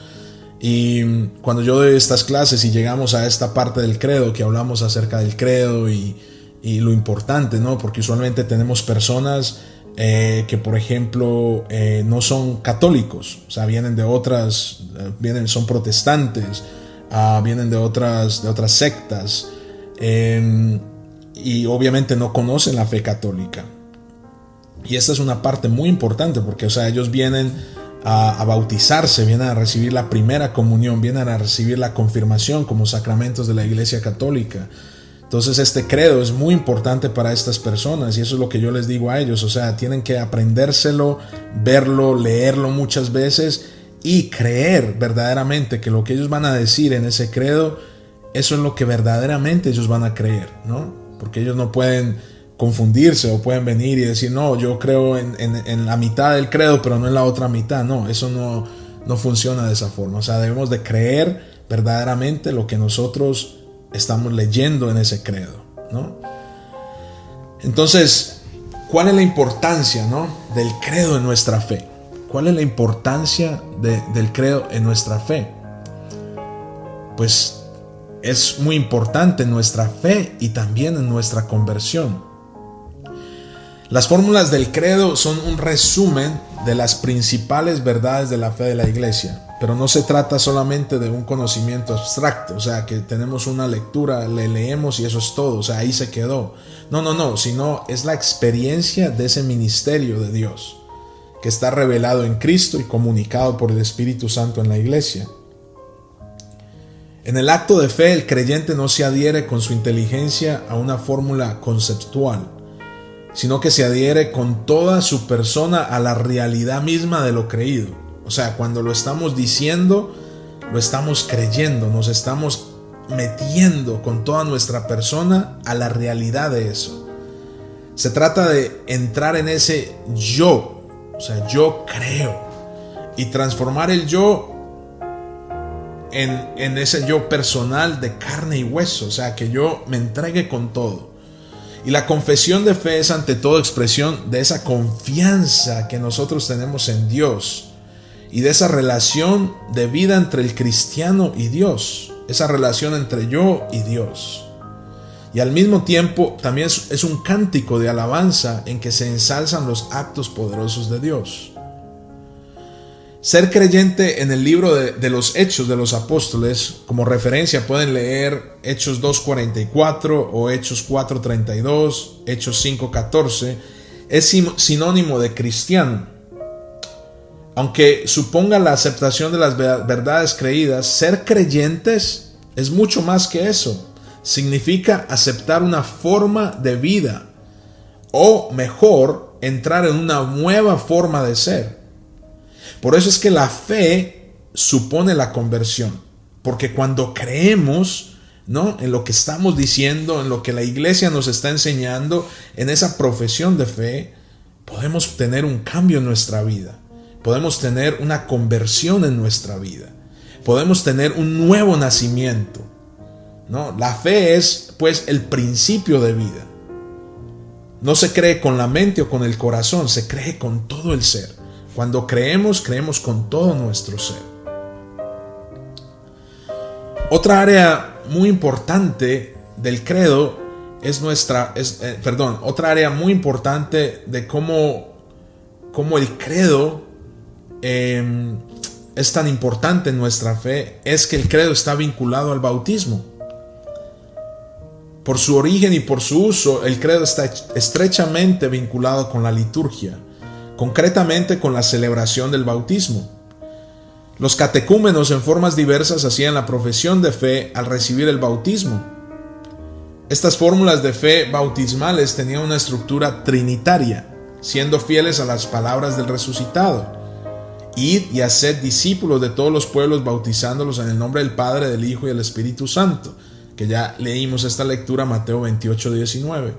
Y cuando yo doy estas clases y llegamos a esta parte del credo, que hablamos acerca del credo y lo importante, ¿no?, porque usualmente tenemos personas que, por ejemplo, no son católicos, o sea, vienen de otras, son protestantes, vienen de otras sectas, y obviamente no conocen la fe católica. Y esta es una parte muy importante porque, o sea, ellos vienen a bautizarse, vienen a recibir la primera comunión, vienen a recibir la confirmación como sacramentos de la Iglesia Católica. Entonces este credo es muy importante para estas personas y eso es lo que yo les digo a ellos. O sea, tienen que aprendérselo, verlo, leerlo muchas veces y creer verdaderamente que lo que ellos van a decir en ese credo, eso es lo que verdaderamente ellos van a creer, ¿no? Porque ellos no pueden confundirse o pueden venir y decir, no, yo creo en la mitad del credo, pero no en la otra mitad. No, eso no funciona de esa forma. O sea, debemos de creer verdaderamente lo que nosotros estamos leyendo en ese credo, ¿no? Entonces, ¿cuál es la importancia, ¿no?, del credo en nuestra fe? ¿Cuál es la importancia del credo en nuestra fe? Pues es muy importante en nuestra fe y también en nuestra conversión. Las fórmulas del credo son un resumen de las principales verdades de la fe de la iglesia, pero no se trata solamente de un conocimiento abstracto, o sea, que tenemos una lectura, le leemos y eso es todo, o sea, ahí se quedó. No, sino es la experiencia de ese ministerio de Dios que está revelado en Cristo y comunicado por el Espíritu Santo en la iglesia. En el acto de fe, el creyente no se adhiere con su inteligencia a una fórmula conceptual, sino que se adhiere con toda su persona a la realidad misma de lo creído. O sea, cuando lo estamos diciendo, lo estamos creyendo, nos estamos metiendo con toda nuestra persona a la realidad de eso. Se trata de entrar en ese yo, o sea, yo creo, y transformar el yo en ese yo personal de carne y hueso, o sea, que yo me entregue con todo. Y la confesión de fe es ante todo expresión de esa confianza que nosotros tenemos en Dios y de esa relación de vida entre el cristiano y Dios, esa relación entre yo y Dios. Y al mismo tiempo también es un cántico de alabanza en que se ensalzan los actos poderosos de Dios. Ser creyente en el libro de los Hechos de los Apóstoles, como referencia pueden leer Hechos 2:44 o Hechos 4:32, Hechos 5:14, es sinónimo de cristiano. Aunque suponga la aceptación de las verdades creídas, ser creyentes es mucho más que eso. Significa aceptar una forma de vida, o mejor, entrar en una nueva forma de ser. Por eso es que la fe supone la conversión, porque cuando creemos, ¿no?, en lo que estamos diciendo, en lo que la iglesia nos está enseñando, en esa profesión de fe, podemos tener un cambio en nuestra vida, podemos tener una conversión en nuestra vida, podemos tener un nuevo nacimiento, ¿no? La fe es, pues, el principio de vida. No se cree con la mente o con el corazón, se cree con todo el ser. Cuando creemos, creemos con todo nuestro ser. Otra área muy importante del credo otra área muy importante de cómo el credo es tan importante en nuestra fe es que el credo está vinculado al bautismo. Por su origen y por su uso, el credo está estrechamente vinculado con la liturgia, concretamente con la celebración del bautismo. Los catecúmenos en formas diversas hacían la profesión de fe al recibir el bautismo. Estas fórmulas de fe bautismales tenían una estructura trinitaria, siendo fieles a las palabras del resucitado. Id y haced discípulos de todos los pueblos, bautizándolos en el nombre del Padre, del Hijo y del Espíritu Santo, que ya leímos esta lectura, Mateo 28:19.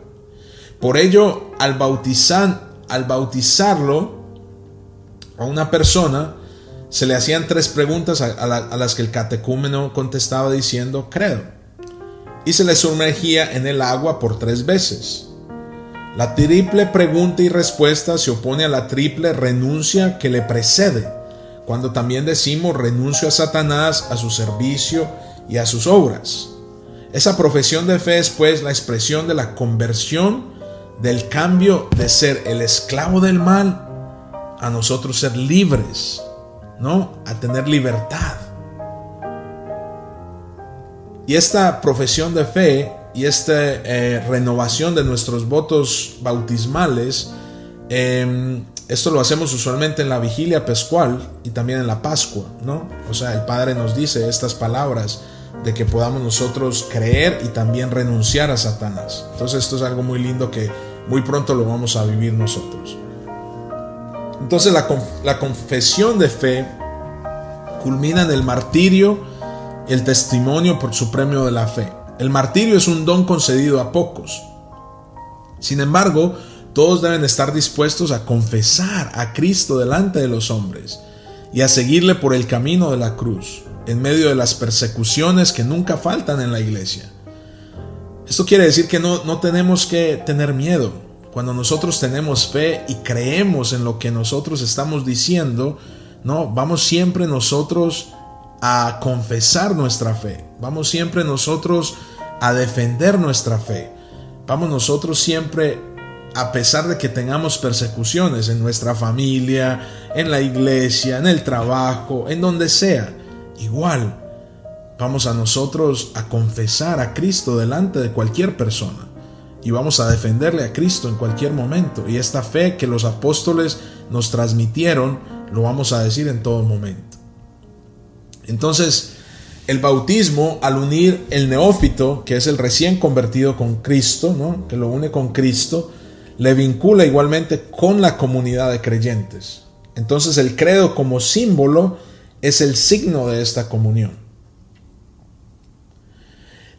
Por ello, al bautizarlo a una persona, se le hacían 3 preguntas a las que el catecúmeno contestaba diciendo credo, y se le sumergía en el agua por 3 veces. La triple pregunta y respuesta se opone a la triple renuncia que le precede, cuando también decimos renuncio a Satanás, a su servicio y a sus obras. Esa profesión de fe es, pues, la expresión de la conversión, del cambio de ser el esclavo del mal a nosotros ser libres, ¿no?, a tener libertad. Y esta profesión de fe y esta renovación de nuestros votos bautismales, esto lo hacemos usualmente en la vigilia pascual y también en la Pascua, ¿no? O sea, el Padre nos dice estas palabras de que podamos nosotros creer y también renunciar a Satanás. Entonces esto es algo muy lindo que muy pronto lo vamos a vivir nosotros. Entonces la confesión de fe culmina en el martirio y el testimonio por su premio de la fe. El martirio es un don concedido a pocos. Sin embargo, todos deben estar dispuestos a confesar a Cristo delante de los hombres y a seguirle por el camino de la cruz, en medio de las persecuciones que nunca faltan en la iglesia. Esto quiere decir que no tenemos que tener miedo. Cuando nosotros tenemos fe y creemos en lo que nosotros estamos diciendo, no, vamos siempre nosotros a confesar nuestra fe. Vamos siempre nosotros a defender nuestra fe. Vamos nosotros siempre, a pesar de que tengamos persecuciones en nuestra familia, en la iglesia, en el trabajo, en donde sea, igual vamos a nosotros a confesar a Cristo delante de cualquier persona y vamos a defenderle a Cristo en cualquier momento. Y esta fe que los apóstoles nos transmitieron, lo vamos a decir en todo momento. Entonces, el bautismo, al unir el neófito, que es el recién convertido con Cristo, ¿no?, que lo une con Cristo, le vincula igualmente con la comunidad de creyentes. Entonces, el credo como símbolo es el signo de esta comunión.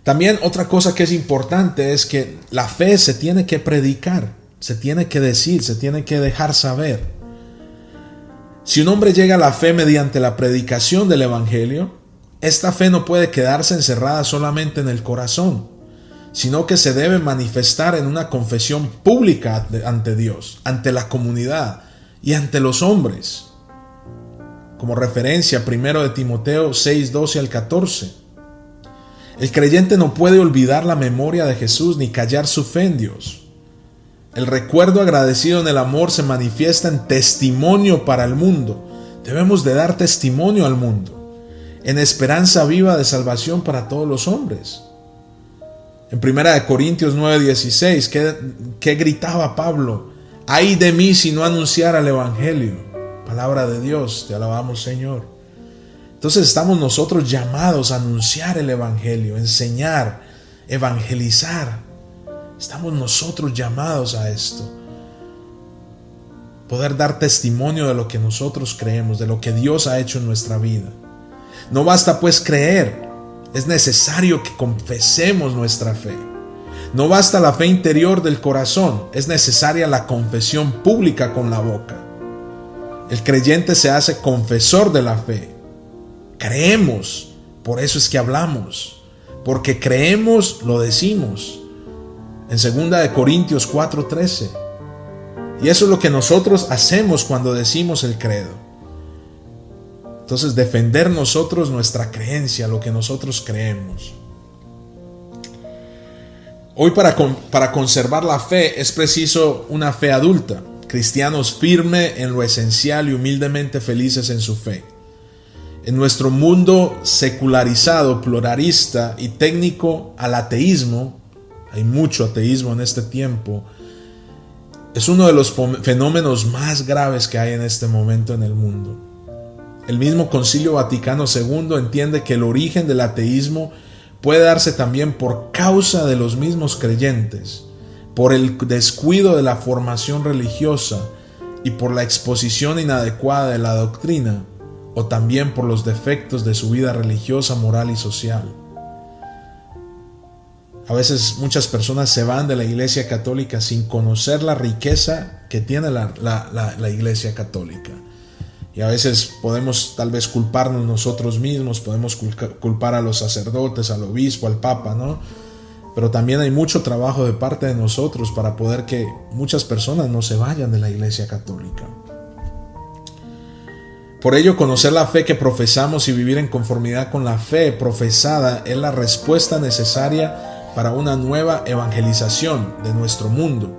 También otra cosa que es importante es que la fe se tiene que predicar, se tiene que decir, se tiene que dejar saber. Si un hombre llega a la fe mediante la predicación del evangelio, esta fe no puede quedarse encerrada solamente en el corazón, sino que se debe manifestar en una confesión pública ante Dios, ante la comunidad y ante los hombres. Como referencia, 1 de Timoteo 6, 12 al 14. El creyente no puede olvidar la memoria de Jesús ni callar su fe en Dios. El recuerdo agradecido en el amor se manifiesta en testimonio para el mundo. Debemos de dar testimonio al mundo, en esperanza viva de salvación para todos los hombres. En 1 Corintios 9:16, ¿qué gritaba Pablo? ¡Ay de mí si no anunciara el evangelio! Palabra de Dios, te alabamos, Señor. Entonces estamos nosotros llamados a anunciar el evangelio, enseñar, evangelizar. Estamos nosotros llamados a esto. Poder dar testimonio de lo que nosotros creemos, de lo que Dios ha hecho en nuestra vida. No basta pues creer, es necesario que confesemos nuestra fe. No basta la fe interior del corazón, es necesaria la confesión pública con la boca. El creyente se hace confesor de la fe. Creemos, por eso es que hablamos, porque creemos, lo decimos. En 2 Corintios 4:13. Y eso es lo que nosotros hacemos cuando decimos el credo. Entonces, defender nosotros nuestra creencia, lo que nosotros creemos. Hoy para conservar la fe es preciso una fe adulta, cristianos firmes en lo esencial y humildemente felices en su fe. En nuestro mundo secularizado, pluralista y técnico al ateísmo, hay mucho ateísmo en este tiempo, es uno de los fenómenos más graves que hay en este momento en el mundo. El mismo Concilio Vaticano II entiende que el origen del ateísmo puede darse también por causa de los mismos creyentes, por el descuido de la formación religiosa y por la exposición inadecuada de la doctrina, o también por los defectos de su vida religiosa, moral y social. A veces muchas personas se van de la Iglesia Católica sin conocer la riqueza que tiene la Iglesia Católica. Y a veces podemos tal vez culparnos nosotros mismos, podemos culpar a los sacerdotes, al obispo, al papa, ¿no? Pero también hay mucho trabajo de parte de nosotros para poder que muchas personas no se vayan de la Iglesia Católica. Por ello, conocer la fe que profesamos y vivir en conformidad con la fe profesada es la respuesta necesaria para una nueva evangelización de nuestro mundo.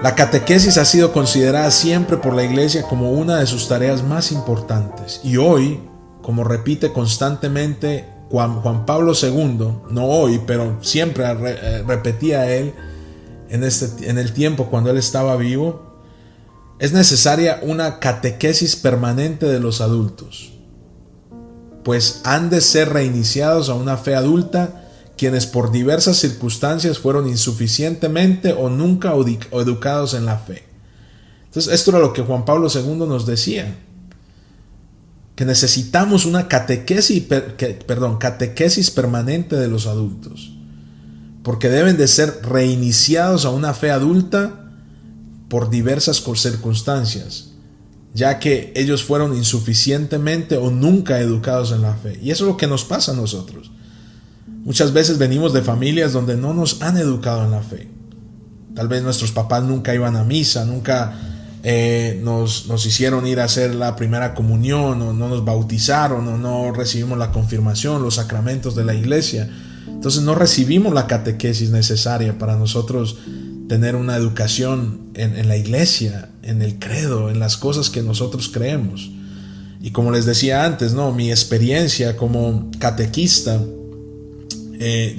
La catequesis ha sido considerada siempre por la Iglesia como una de sus tareas más importantes. Y hoy, como repite constantemente Juan Pablo II, no hoy, pero siempre repetía él en el tiempo cuando él estaba vivo, es necesaria una catequesis permanente de los adultos, pues han de ser reiniciados a una fe adulta quienes por diversas circunstancias fueron insuficientemente o nunca educados en la fe. Entonces esto era lo que Juan Pablo II nos decía. que necesitamos una catequesis permanente de los adultos, porque deben de ser reiniciados a una fe adulta por diversas circunstancias, ya que ellos fueron insuficientemente o nunca educados en la fe. Y eso es lo que nos pasa a nosotros. Muchas veces venimos de familias donde no nos han educado en la fe. Tal vez nuestros papás nunca iban a misa, nunca nos hicieron ir a hacer la primera comunión, o no nos bautizaron, o no recibimos la confirmación, los sacramentos de la iglesia. Entonces no recibimos la catequesis necesaria para nosotros tener una educación en la iglesia, en el credo, en las cosas que nosotros creemos. Y como les decía antes, ¿no? Mi experiencia como catequista,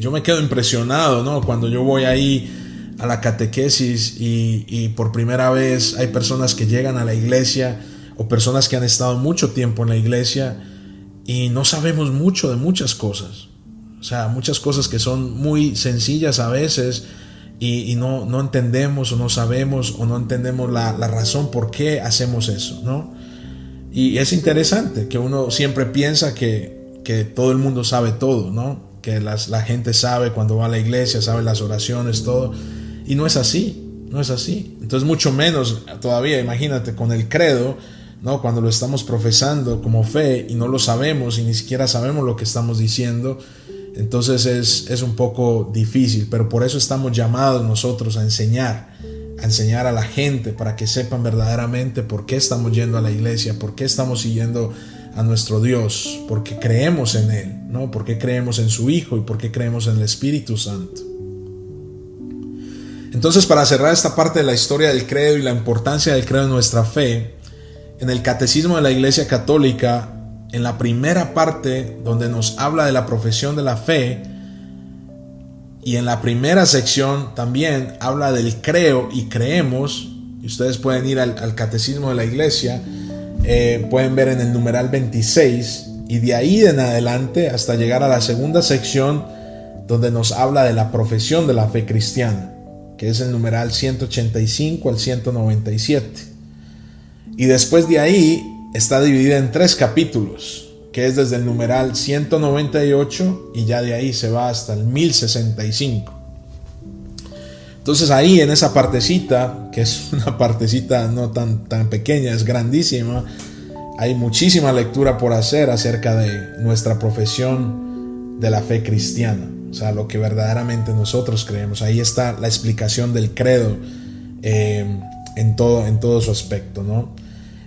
yo me quedo impresionado, ¿no? Cuando yo voy ahí a la catequesis y por primera vez hay personas que llegan a la iglesia, o personas que han estado mucho tiempo en la iglesia y no sabemos mucho de muchas cosas. O sea, muchas cosas que son muy sencillas a veces y no entendemos, o no sabemos, o no entendemos la razón por qué hacemos eso, ¿no? Y es interesante que uno siempre piensa que todo el mundo sabe todo, ¿no? Que la gente sabe cuando va a la iglesia, sabe las oraciones, todo. Y no es así, no es así. Entonces mucho menos todavía, imagínate, con el credo, ¿no? Cuando lo estamos profesando como fe y no lo sabemos y ni siquiera sabemos lo que estamos diciendo, entonces es un poco difícil. Pero por eso estamos llamados nosotros a enseñar a la gente, para que sepan verdaderamente por qué estamos yendo a la iglesia, por qué estamos siguiendo a nuestro Dios, porque creemos en Él, ¿no? Porque creemos en su Hijo y porque creemos en el Espíritu Santo. Entonces, para cerrar esta parte de la historia del credo y la importancia del credo en nuestra fe, en el Catecismo de la Iglesia Católica, en la primera parte donde nos habla de la profesión de la fe, y en la primera sección también habla del creo y creemos, y ustedes pueden ir al Catecismo de la Iglesia, pueden ver en el numeral 26, y de ahí en adelante hasta llegar a la segunda sección donde nos habla de la profesión de la fe cristiana, que es el numeral 185 al 197. Y después de ahí está dividida en 3 capítulos, que es desde el numeral 198 y ya de ahí se va hasta el 1065. Entonces ahí en esa partecita, que es una partecita no tan pequeña, es grandísima, hay muchísima lectura por hacer acerca de nuestra profesión de la fe cristiana, o sea, lo que verdaderamente nosotros creemos. Ahí está la explicación del credo en todo su aspecto, ¿no?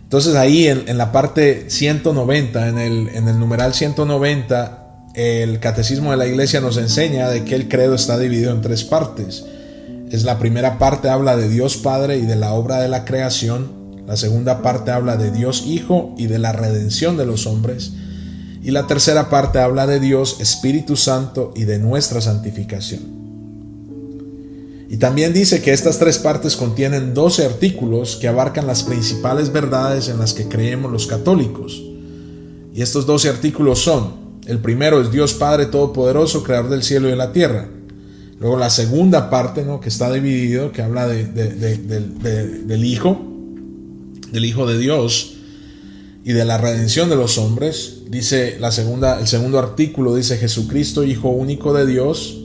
Entonces ahí en la parte 190, en el numeral 190, el Catecismo de la Iglesia nos enseña de que el credo está dividido en 3 partes. La primera parte habla de Dios Padre y de la obra de la creación. La segunda parte habla de Dios Hijo y de la redención de los hombres. Y la tercera parte habla de Dios Espíritu Santo y de nuestra santificación. Y también dice que estas 3 partes contienen 12 artículos que abarcan las principales verdades en las que creemos los católicos. Y estos 12 artículos son: el primero es Dios Padre Todopoderoso, Creador del cielo y de la tierra. Luego la segunda parte, ¿no?, que está dividido, que habla del Hijo de Dios y de la redención de los hombres. Dice el segundo artículo dice Jesucristo, Hijo único de Dios,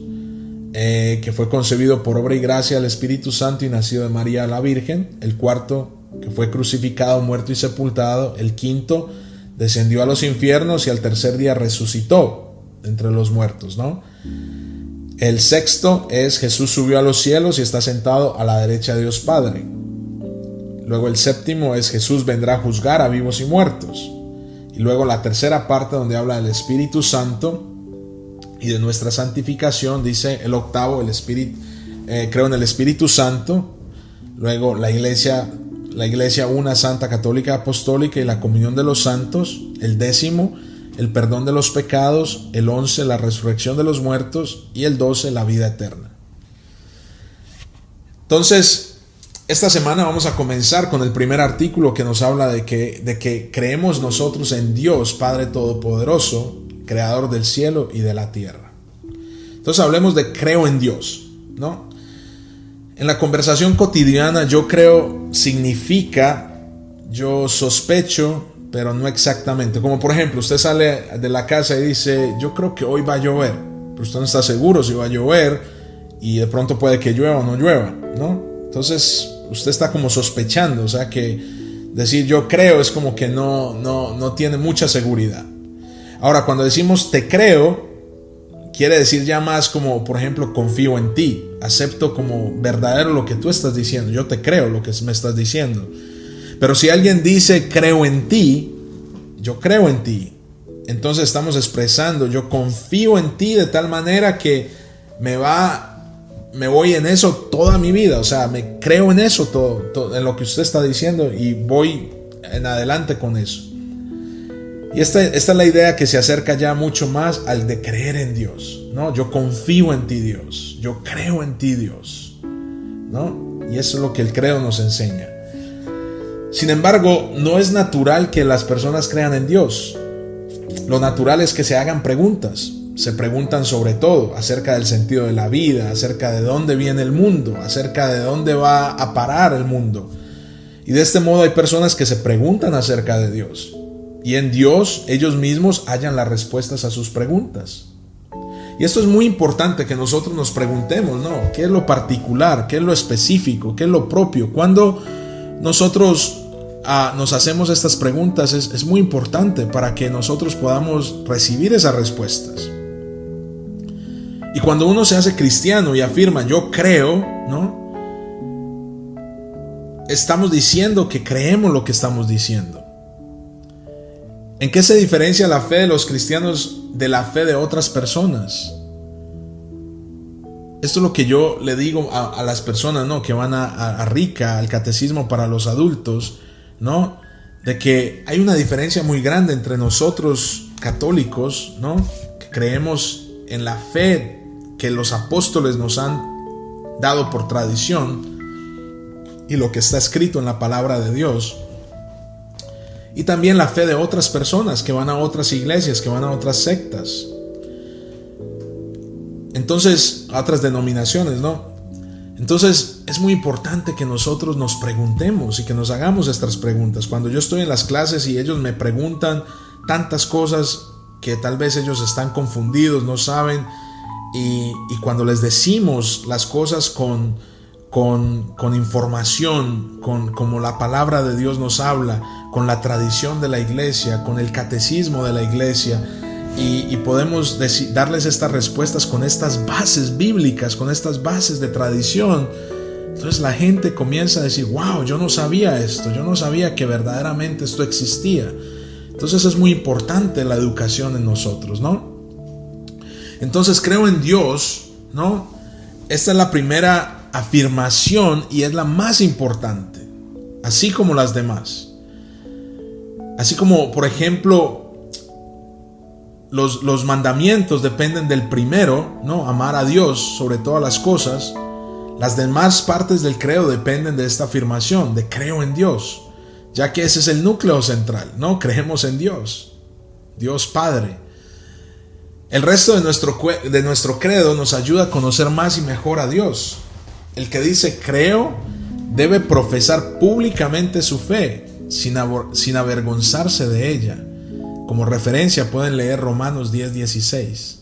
que fue concebido por obra y gracia del Espíritu Santo y nacido de María la Virgen. El cuarto, que fue crucificado, muerto y sepultado. El quinto, descendió a los infiernos y al tercer día resucitó entre los muertos, ¿no? El sexto es Jesús subió a los cielos y está sentado a la derecha de Dios Padre. Luego el séptimo es Jesús vendrá a juzgar a vivos y muertos. Y luego la tercera parte, donde habla del Espíritu Santo y de nuestra santificación, dice el octavo, creo en el Espíritu Santo. Luego la iglesia una, santa, católica, apostólica, y la comunión de los santos. El décimo, el perdón de los pecados. El 11, la resurrección de los muertos. Y el 12, la vida eterna. Entonces, esta semana vamos a comenzar con el primer artículo, que nos habla de que creemos nosotros en Dios Padre Todopoderoso, Creador del cielo y de la tierra. Entonces hablemos de creo en Dios, ¿no? En la conversación cotidiana, yo creo significa, yo sospecho, pero no exactamente. Como por ejemplo, usted sale de la casa y dice, yo creo que hoy va a llover, pero usted no está seguro si va a llover y de pronto puede que llueva o no llueva, ¿no? Entonces usted está como sospechando, o sea que decir yo creo es como que no tiene mucha seguridad. Ahora, cuando decimos te creo, quiere decir ya más como, por ejemplo, confío en ti, acepto como verdadero lo que tú estás diciendo, yo te creo lo que me estás diciendo. Pero si alguien dice creo en ti, yo creo en ti, entonces estamos expresando yo confío en ti de tal manera que me voy en eso toda mi vida, o sea, me creo en eso todo en lo que usted está diciendo y voy en adelante con eso. Y esta es la idea que se acerca ya mucho más al de creer en Dios, ¿no? Yo confío en ti, Dios. Yo creo en ti, Dios, ¿no? Y eso es lo que el credo nos enseña. Sin embargo, no es natural que las personas crean en Dios. Lo natural es que se hagan preguntas. Se preguntan sobre todo acerca del sentido de la vida, acerca de dónde viene el mundo, acerca de dónde va a parar el mundo. Y de este modo hay personas que se preguntan acerca de Dios. Y en Dios ellos mismos hallan las respuestas a sus preguntas. Y esto es muy importante que nosotros nos preguntemos, ¿no? ¿Qué es lo particular? ¿Qué es lo específico? ¿Qué es lo propio? Cuando nosotros nos hacemos estas preguntas es muy importante para que nosotros podamos recibir esas respuestas. Y cuando uno se hace cristiano y afirma yo creo, ¿no? Estamos diciendo que creemos lo que estamos diciendo. ¿En qué se diferencia la fe de los cristianos de la fe de otras personas? Esto es lo que yo le digo a las personas, ¿no? Que van a RICA, al catecismo para los adultos, ¿no? De que hay una diferencia muy grande entre nosotros católicos, ¿no? Que creemos en la fe que los apóstoles nos han dado por tradición y lo que está escrito en la palabra de Dios. Y también la fe de otras personas que van a otras iglesias, que van a otras sectas. Entonces, a otras denominaciones, ¿no? Entonces, es muy importante que nosotros nos preguntemos y que nos hagamos estas preguntas. Cuando yo estoy en las clases y ellos me preguntan tantas cosas que tal vez ellos están confundidos, no saben, y cuando les decimos las cosas con información, como la palabra de Dios nos habla, con la tradición de la iglesia, con el catecismo de la iglesia, y podemos darles estas respuestas con estas bases bíblicas, con estas bases de tradición, entonces la gente comienza a decir, wow, yo no sabía esto, yo no sabía que verdaderamente esto existía. Entonces es muy importante la educación en nosotros, ¿no? Entonces creo en Dios, ¿no? Esta es la primera afirmación y es la más importante, así como las demás. Así como, por ejemplo, los mandamientos dependen del primero, ¿no? Amar a Dios sobre todas las cosas. Las demás partes del credo dependen de esta afirmación, de creo en Dios, ya que ese es el núcleo central, ¿no? Creemos en Dios, Dios Padre. El resto de nuestro credo nos ayuda a conocer más y mejor a Dios. El que dice creo debe profesar públicamente su fe sin avergonzarse de ella. Como referencia pueden leer Romanos 10:16.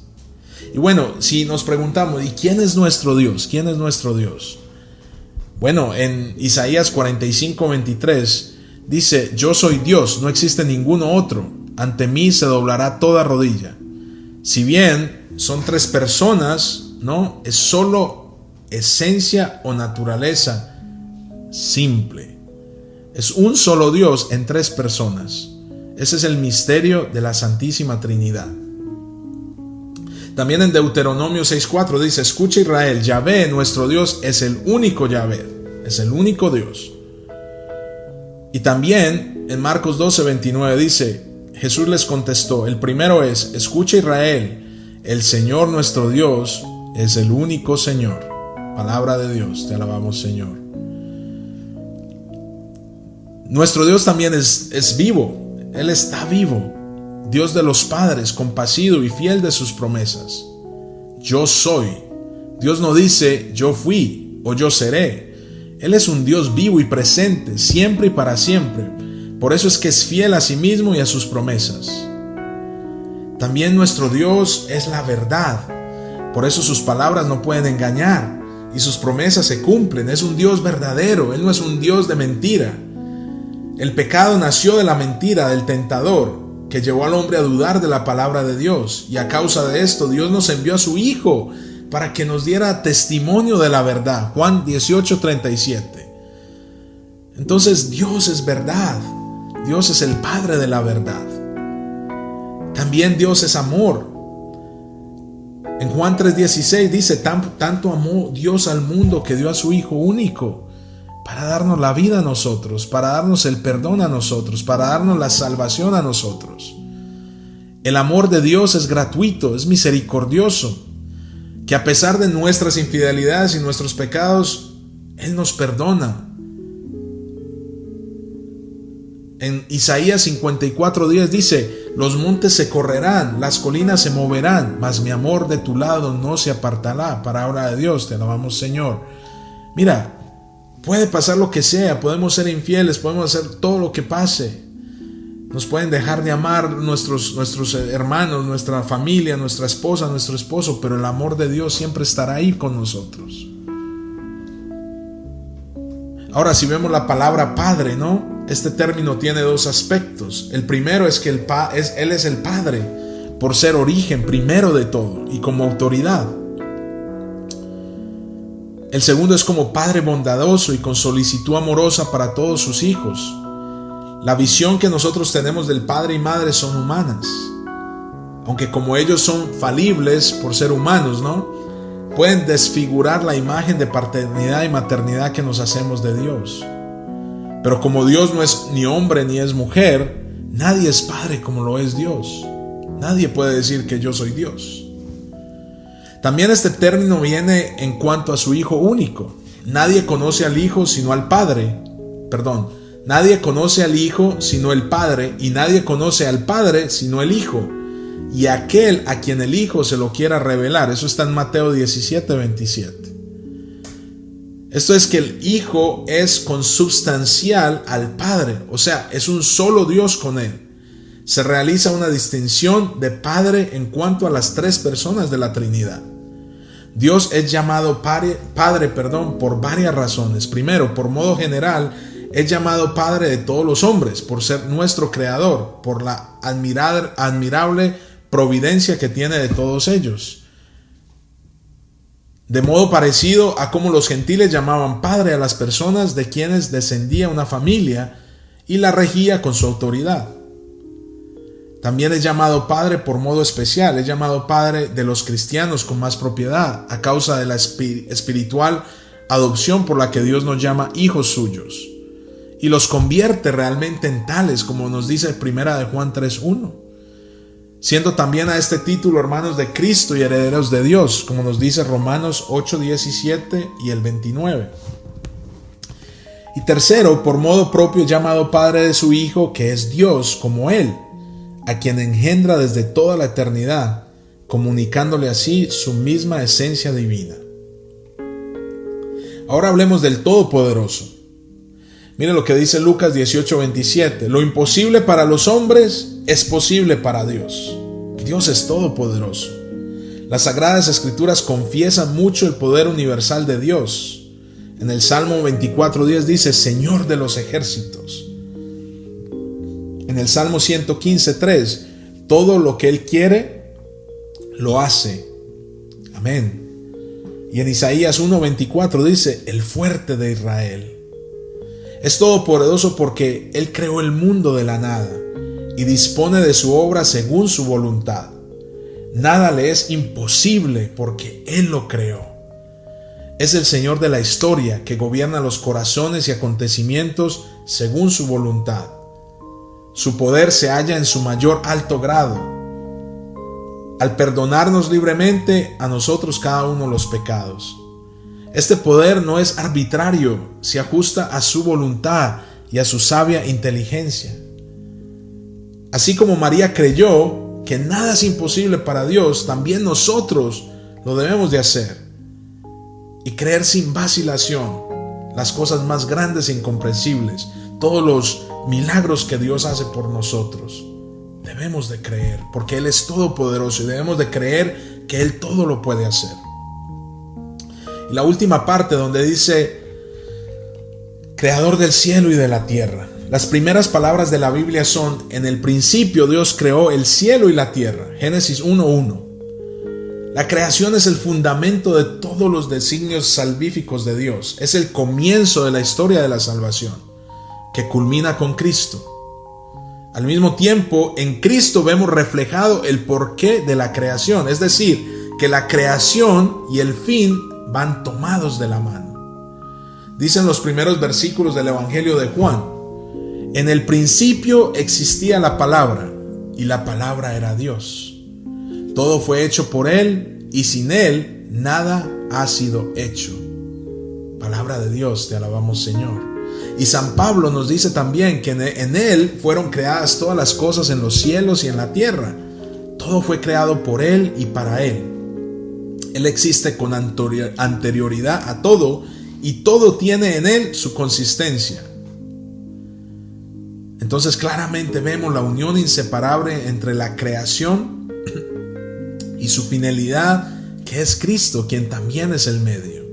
Y bueno, si nos preguntamos, ¿y quién es nuestro Dios? ¿Quién es nuestro Dios? Bueno, en Isaías 45:23 dice, yo soy Dios, no existe ninguno otro, ante mí se doblará toda rodilla. Si bien son tres personas, ¿no? Es solo esencia o naturaleza simple. Es un solo Dios en tres personas. Ese es el misterio de la Santísima Trinidad. También en Deuteronomio 6:4 dice, escucha Israel, Yahvé, nuestro Dios, es el único Yahvé, es el único Dios. Y también en Marcos 12:29 dice, Jesús les contestó, el primero es, escucha Israel, el Señor nuestro Dios es el único Señor. Palabra de Dios, te alabamos Señor. Nuestro Dios también es vivo, Él está vivo, Dios de los padres, compasivo y fiel de sus promesas. Yo soy. Dios no dice yo fui o yo seré. Él es un Dios vivo y presente, siempre y para siempre. Por eso es que es fiel a sí mismo y a sus promesas. También nuestro Dios es la verdad. Por eso sus palabras no pueden engañar y sus promesas se cumplen. Es un Dios verdadero, Él no es un Dios de mentira. El pecado nació de la mentira del tentador, que llevó al hombre a dudar de la palabra de Dios. Y a causa de esto, Dios nos envió a su Hijo para que nos diera testimonio de la verdad. Juan 18:37. Entonces Dios es verdad. Dios es el Padre de la verdad. También Dios es amor. En Juan 3:16 dice, tanto amó Dios al mundo que dio a su Hijo único para darnos la vida a nosotros, para darnos el perdón a nosotros, para darnos la salvación a nosotros. El amor de Dios es gratuito, es misericordioso, que a pesar de nuestras infidelidades y nuestros pecados, Él nos perdona. En Isaías 54:10 dice, los montes se correrán, las colinas se moverán, mas mi amor de tu lado no se apartará. Palabra de Dios, te alabamos, Señor. Mira, puede pasar lo que sea, podemos ser infieles, podemos hacer todo lo que pase. Nos pueden dejar de amar nuestros hermanos, nuestra familia, nuestra esposa, nuestro esposo, pero el amor de Dios siempre estará ahí con nosotros. Ahora, si vemos la palabra Padre, ¿no? Este término tiene dos aspectos. El primero es que Él es el Padre, por ser origen primero de todo y como autoridad. El segundo es como Padre bondadoso y con solicitud amorosa para todos sus hijos. La visión que nosotros tenemos del Padre y Madre son humanas. Aunque como ellos son falibles por ser humanos, ¿no? Pueden desfigurar la imagen de paternidad y maternidad que nos hacemos de Dios. Pero como Dios no es ni hombre ni es mujer, nadie es padre como lo es Dios. Nadie puede decir que yo soy Dios. También este término viene en cuanto a su Hijo único. Nadie conoce al Hijo sino al Padre. Nadie conoce al Hijo sino el Padre, y nadie conoce al Padre sino el Hijo, y aquel a quien el Hijo se lo quiera revelar. Eso está en Mateo 17:27. Esto es que el Hijo es consubstancial al Padre, o sea, es un solo Dios con Él. Se realiza una distinción de Padre en cuanto a las tres personas de la Trinidad. Dios es llamado Padre por varias razones. Primero, por modo general, es llamado Padre de todos los hombres, por ser nuestro Creador, por la admirable providencia que tiene de todos ellos. De modo parecido a como los gentiles llamaban Padre a las personas de quienes descendía una familia y la regía con su autoridad. También es llamado Padre por modo especial, es llamado Padre de los cristianos con más propiedad, a causa de la espiritual adopción por la que Dios nos llama hijos suyos, y los convierte realmente en tales, como nos dice 1 Juan 3:1. Siendo también a este título hermanos de Cristo y herederos de Dios, como nos dice Romanos 8:17 y el 29. Y tercero, por modo propio llamado Padre de su Hijo, que es Dios como Él, a quien engendra desde toda la eternidad, comunicándole así su misma esencia divina. Ahora hablemos del Todopoderoso. Mire lo que dice Lucas 18:27. Lo imposible para los hombres es posible para Dios. Dios es todopoderoso. Las Sagradas Escrituras confiesan mucho el poder universal de Dios. En el Salmo 24:10 dice, Señor de los ejércitos. En el Salmo 115:3, todo lo que Él quiere, lo hace. Amén. Y en Isaías 1:24 dice, el fuerte de Israel. Es todopoderoso porque Él creó el mundo de la nada y dispone de su obra según su voluntad. Nada le es imposible porque Él lo creó. Es el Señor de la historia que gobierna los corazones y acontecimientos según su voluntad. Su poder se halla en su mayor alto grado, al perdonarnos libremente a nosotros cada uno los pecados. Este poder no es arbitrario, se ajusta a su voluntad y a su sabia inteligencia. Así como María creyó que nada es imposible para Dios, también nosotros lo debemos de hacer y creer sin vacilación las cosas más grandes e incomprensibles. todos los milagros que Dios hace por nosotros. Debemos de creer, porque Él es todopoderoso y debemos de creer que Él todo lo puede hacer. Y la última parte donde dice, creador del cielo y de la tierra. Las primeras palabras de la Biblia son, en el principio Dios creó el cielo y la tierra. Génesis 1:1. La creación es el fundamento de todos los designios salvíficos de Dios. Es el comienzo de la historia de la salvación, que culmina con Cristo. Al mismo tiempo, en Cristo vemos reflejado el porqué de la creación. Es decir, que la creación y el fin van tomados de la mano. Dicen los primeros versículos del Evangelio de Juan: en el principio existía la palabra, y la palabra era Dios. Todo fue hecho por Él, y sin Él nada ha sido hecho. Palabra de Dios, te alabamos, Señor. Y San Pablo nos dice también que en Él fueron creadas todas las cosas en los cielos y en la tierra. Todo fue creado por Él y para Él. Él existe con anterioridad a todo, y todo tiene en Él su consistencia. Entonces claramente vemos la unión inseparable entre la creación y su finalidad, que es Cristo, quien también es el medio.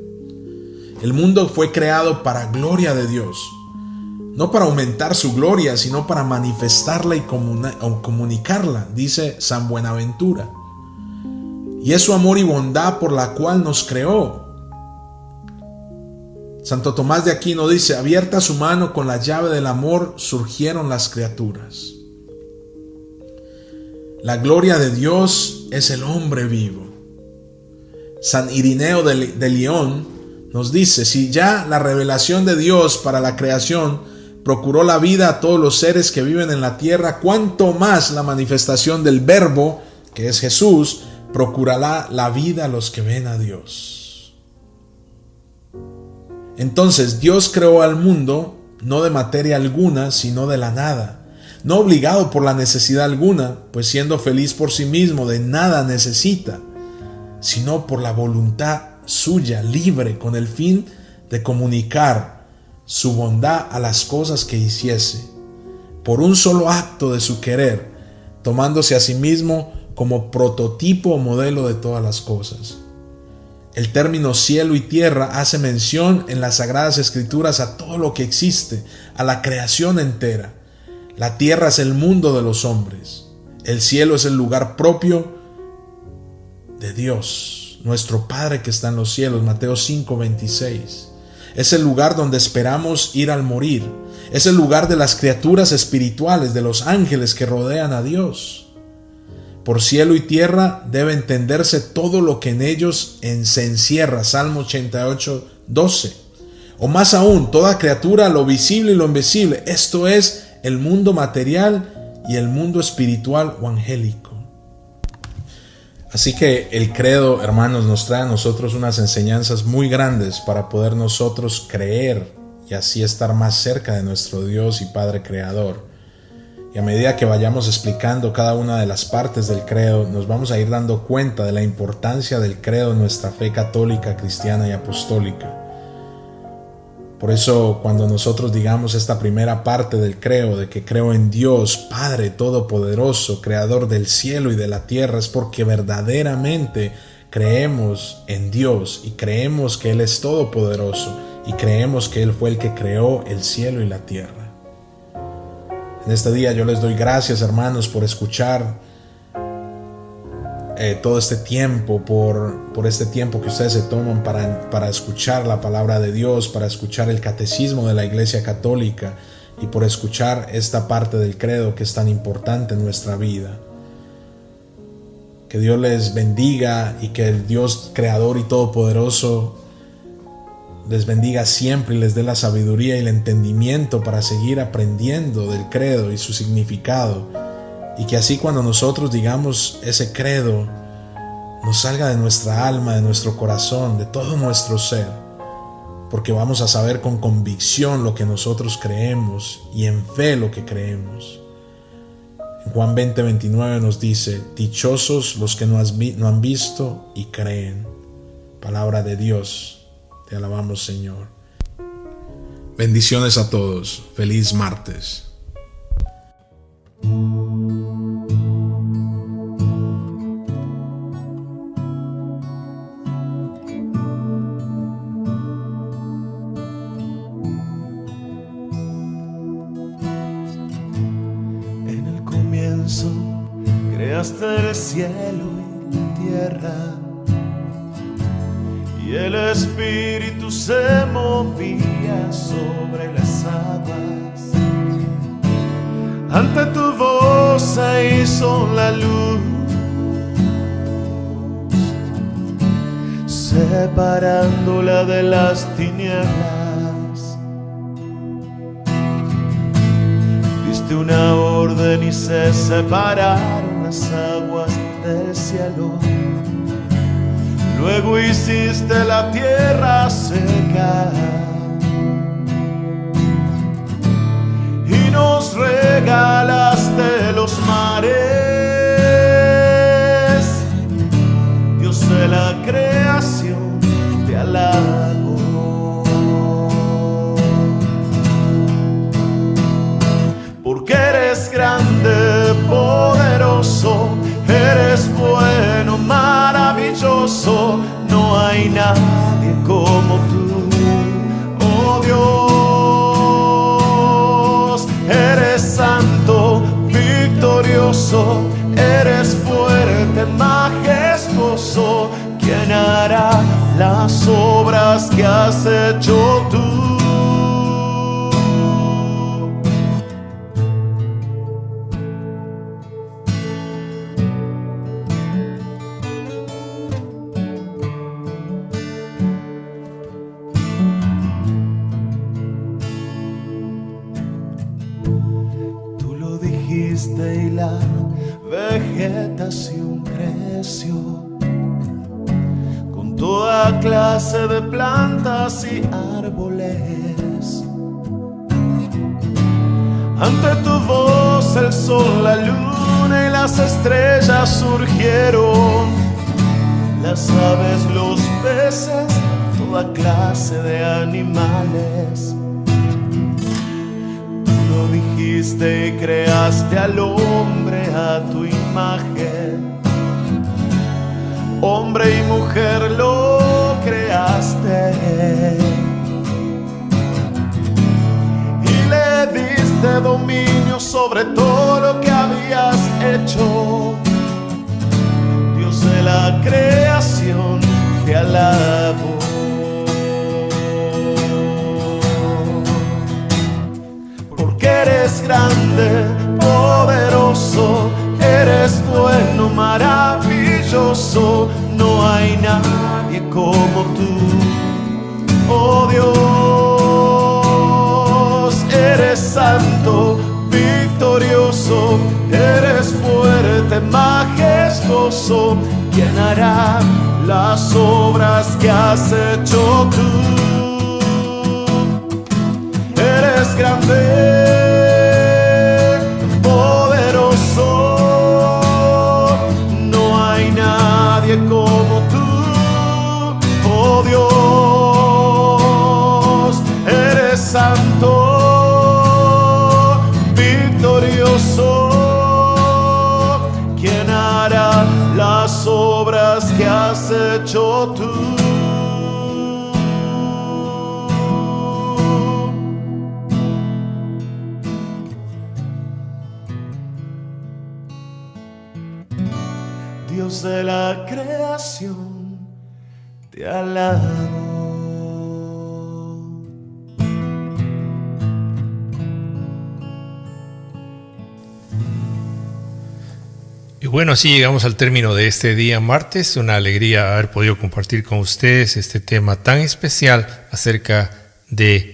El mundo fue creado para gloria de Dios, no para aumentar su gloria, sino para manifestarla y comunicarla, dice San Buenaventura. Y es su amor y bondad por la cual nos creó. Santo Tomás de Aquino dice: abierta su mano con la llave del amor, surgieron las criaturas. La gloria de Dios es el hombre vivo. San Irineo de León nos dice: si ya la revelación de Dios para la creación procuró la vida a todos los seres que viven en la tierra, cuánto más la manifestación del Verbo, que es Jesús, procurará la vida a los que ven a Dios. Entonces Dios creó al mundo no de materia alguna, sino de la nada, no obligado por la necesidad alguna, pues siendo feliz por sí mismo de nada necesita, sino por la voluntad suya, libre, con el fin de comunicar su bondad a las cosas que hiciese, por un solo acto de su querer, tomándose a sí mismo como prototipo o modelo de todas las cosas. El término cielo y tierra hace mención en las Sagradas Escrituras a todo lo que existe, a la creación entera. La tierra es el mundo de los hombres. El cielo es el lugar propio de Dios, nuestro Padre que está en los cielos, Mateo 5:26. Es el lugar donde esperamos ir al morir. Es el lugar de las criaturas espirituales, de los ángeles que rodean a Dios. Por cielo y tierra debe entenderse todo lo que en ellos se encierra, Salmo 88:12. O más aún, toda criatura, lo visible y lo invisible, esto es el mundo material y el mundo espiritual o angélico. Así que el credo, hermanos, nos trae a nosotros unas enseñanzas muy grandes para poder nosotros creer y así estar más cerca de nuestro Dios y Padre Creador. Y a medida que vayamos explicando cada una de las partes del credo, nos vamos a ir dando cuenta de la importancia del credo en nuestra fe católica, cristiana y apostólica. Por eso, cuando nosotros digamos esta primera parte del credo, de que creo en Dios, Padre Todopoderoso, Creador del cielo y de la tierra, es porque verdaderamente creemos en Dios y creemos que Él es todopoderoso y creemos que Él fue el que creó el cielo y la tierra. En este día yo les doy gracias, hermanos, por escuchar todo este tiempo, por este tiempo que ustedes se toman para escuchar la palabra de Dios, para escuchar el catecismo de la Iglesia Católica y por escuchar esta parte del credo que es tan importante en nuestra vida. Que Dios les bendiga y que el Dios Creador y Todopoderoso les bendiga siempre y les dé la sabiduría y el entendimiento para seguir aprendiendo del credo y su significado, y que así cuando nosotros digamos ese credo nos salga de nuestra alma, de nuestro corazón, de todo nuestro ser, porque vamos a saber con convicción lo que nosotros creemos y en fe lo que creemos. En Juan 20:29 nos dice: dichosos los que no han visto y creen. Palabra de Dios. Te alabamos, Señor. Bendiciones a todos. Feliz martes. En el comienzo creaste el cielo y la tierra, y el Espíritu se movía sobre las aguas. Ante tu voz se hizo la luz, separándola de las tinieblas. Diste una orden y se separaron las aguas del cielo. Luego hiciste la tierra seca y nos regalaste los mares. Dios de la creación, te alabo, porque eres grande, poderoso, eres bueno, maravilloso, no hay nadie como tú, oh Dios. Eres santo, victorioso, eres fuerte, majestuoso. ¿Quién hará las obras que has hecho tú? Y la vegetación creció con toda clase de plantas y árboles. Ante tu voz el sol, la luna y las estrellas surgieron. Las aves, los peces, toda clase de animales. Dijiste y creaste al hombre a tu imagen, hombre y mujer lo creaste, y le diste dominio sobre todo lo que habías hecho. Dios de la creación, te alabo. Eres grande, poderoso, eres bueno, maravilloso, no hay nadie como tú, oh Dios. Eres santo, victorioso, eres fuerte, majestuoso. ¿Quién hará las obras que has hecho tú? Eres grande, como tú, oh Dios. Eres santo, victorioso. ¿Quién hará las obras que has hecho tú? Dios de la creación, te alabo. Y bueno, así llegamos al término de este día martes. Una alegría haber podido compartir con ustedes este tema tan especial acerca de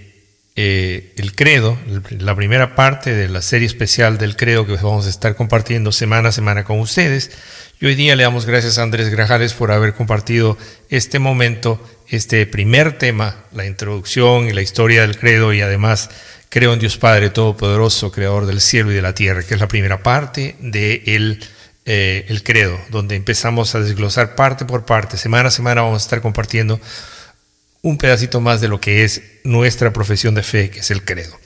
el credo, la primera parte de la serie especial del credo que vamos a estar compartiendo semana a semana con ustedes. Y hoy día le damos gracias a Andrés Grajales por haber compartido este momento, este primer tema, la introducción y la historia del credo, y además creo en Dios Padre Todopoderoso, Creador del cielo y de la tierra, que es la primera parte de el credo, donde empezamos a desglosar parte por parte. Semana a semana vamos a estar compartiendo un pedacito más de lo que es nuestra profesión de fe, que es el credo.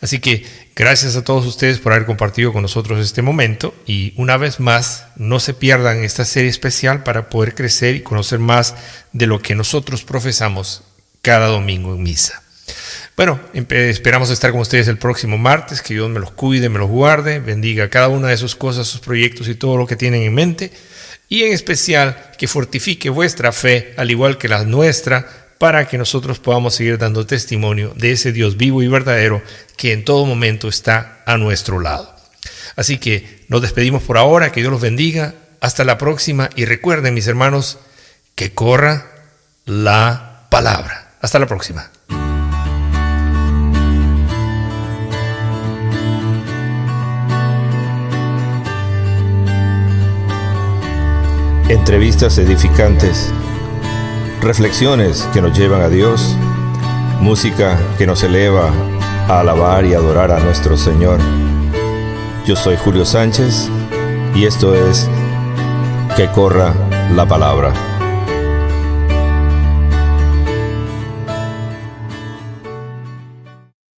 Así que gracias a todos ustedes por haber compartido con nosotros este momento, y una vez más no se pierdan esta serie especial para poder crecer y conocer más de lo que nosotros profesamos cada domingo en misa. Bueno, esperamos estar con ustedes el próximo martes. Que Dios me los cuide, me los guarde, bendiga cada una de sus cosas, sus proyectos y todo lo que tienen en mente, y en especial que fortifique vuestra fe al igual que la nuestra, para que nosotros podamos seguir dando testimonio de ese Dios vivo y verdadero que en todo momento está a nuestro lado. Así que nos despedimos por ahora, que Dios los bendiga, hasta la próxima, y recuerden, mis hermanos, que corra la palabra. Hasta la próxima. Entrevistas edificantes, reflexiones que nos llevan a Dios, música que nos eleva a alabar y adorar a nuestro Señor. Yo soy Julio Sánchez y esto es Que Corra la Palabra.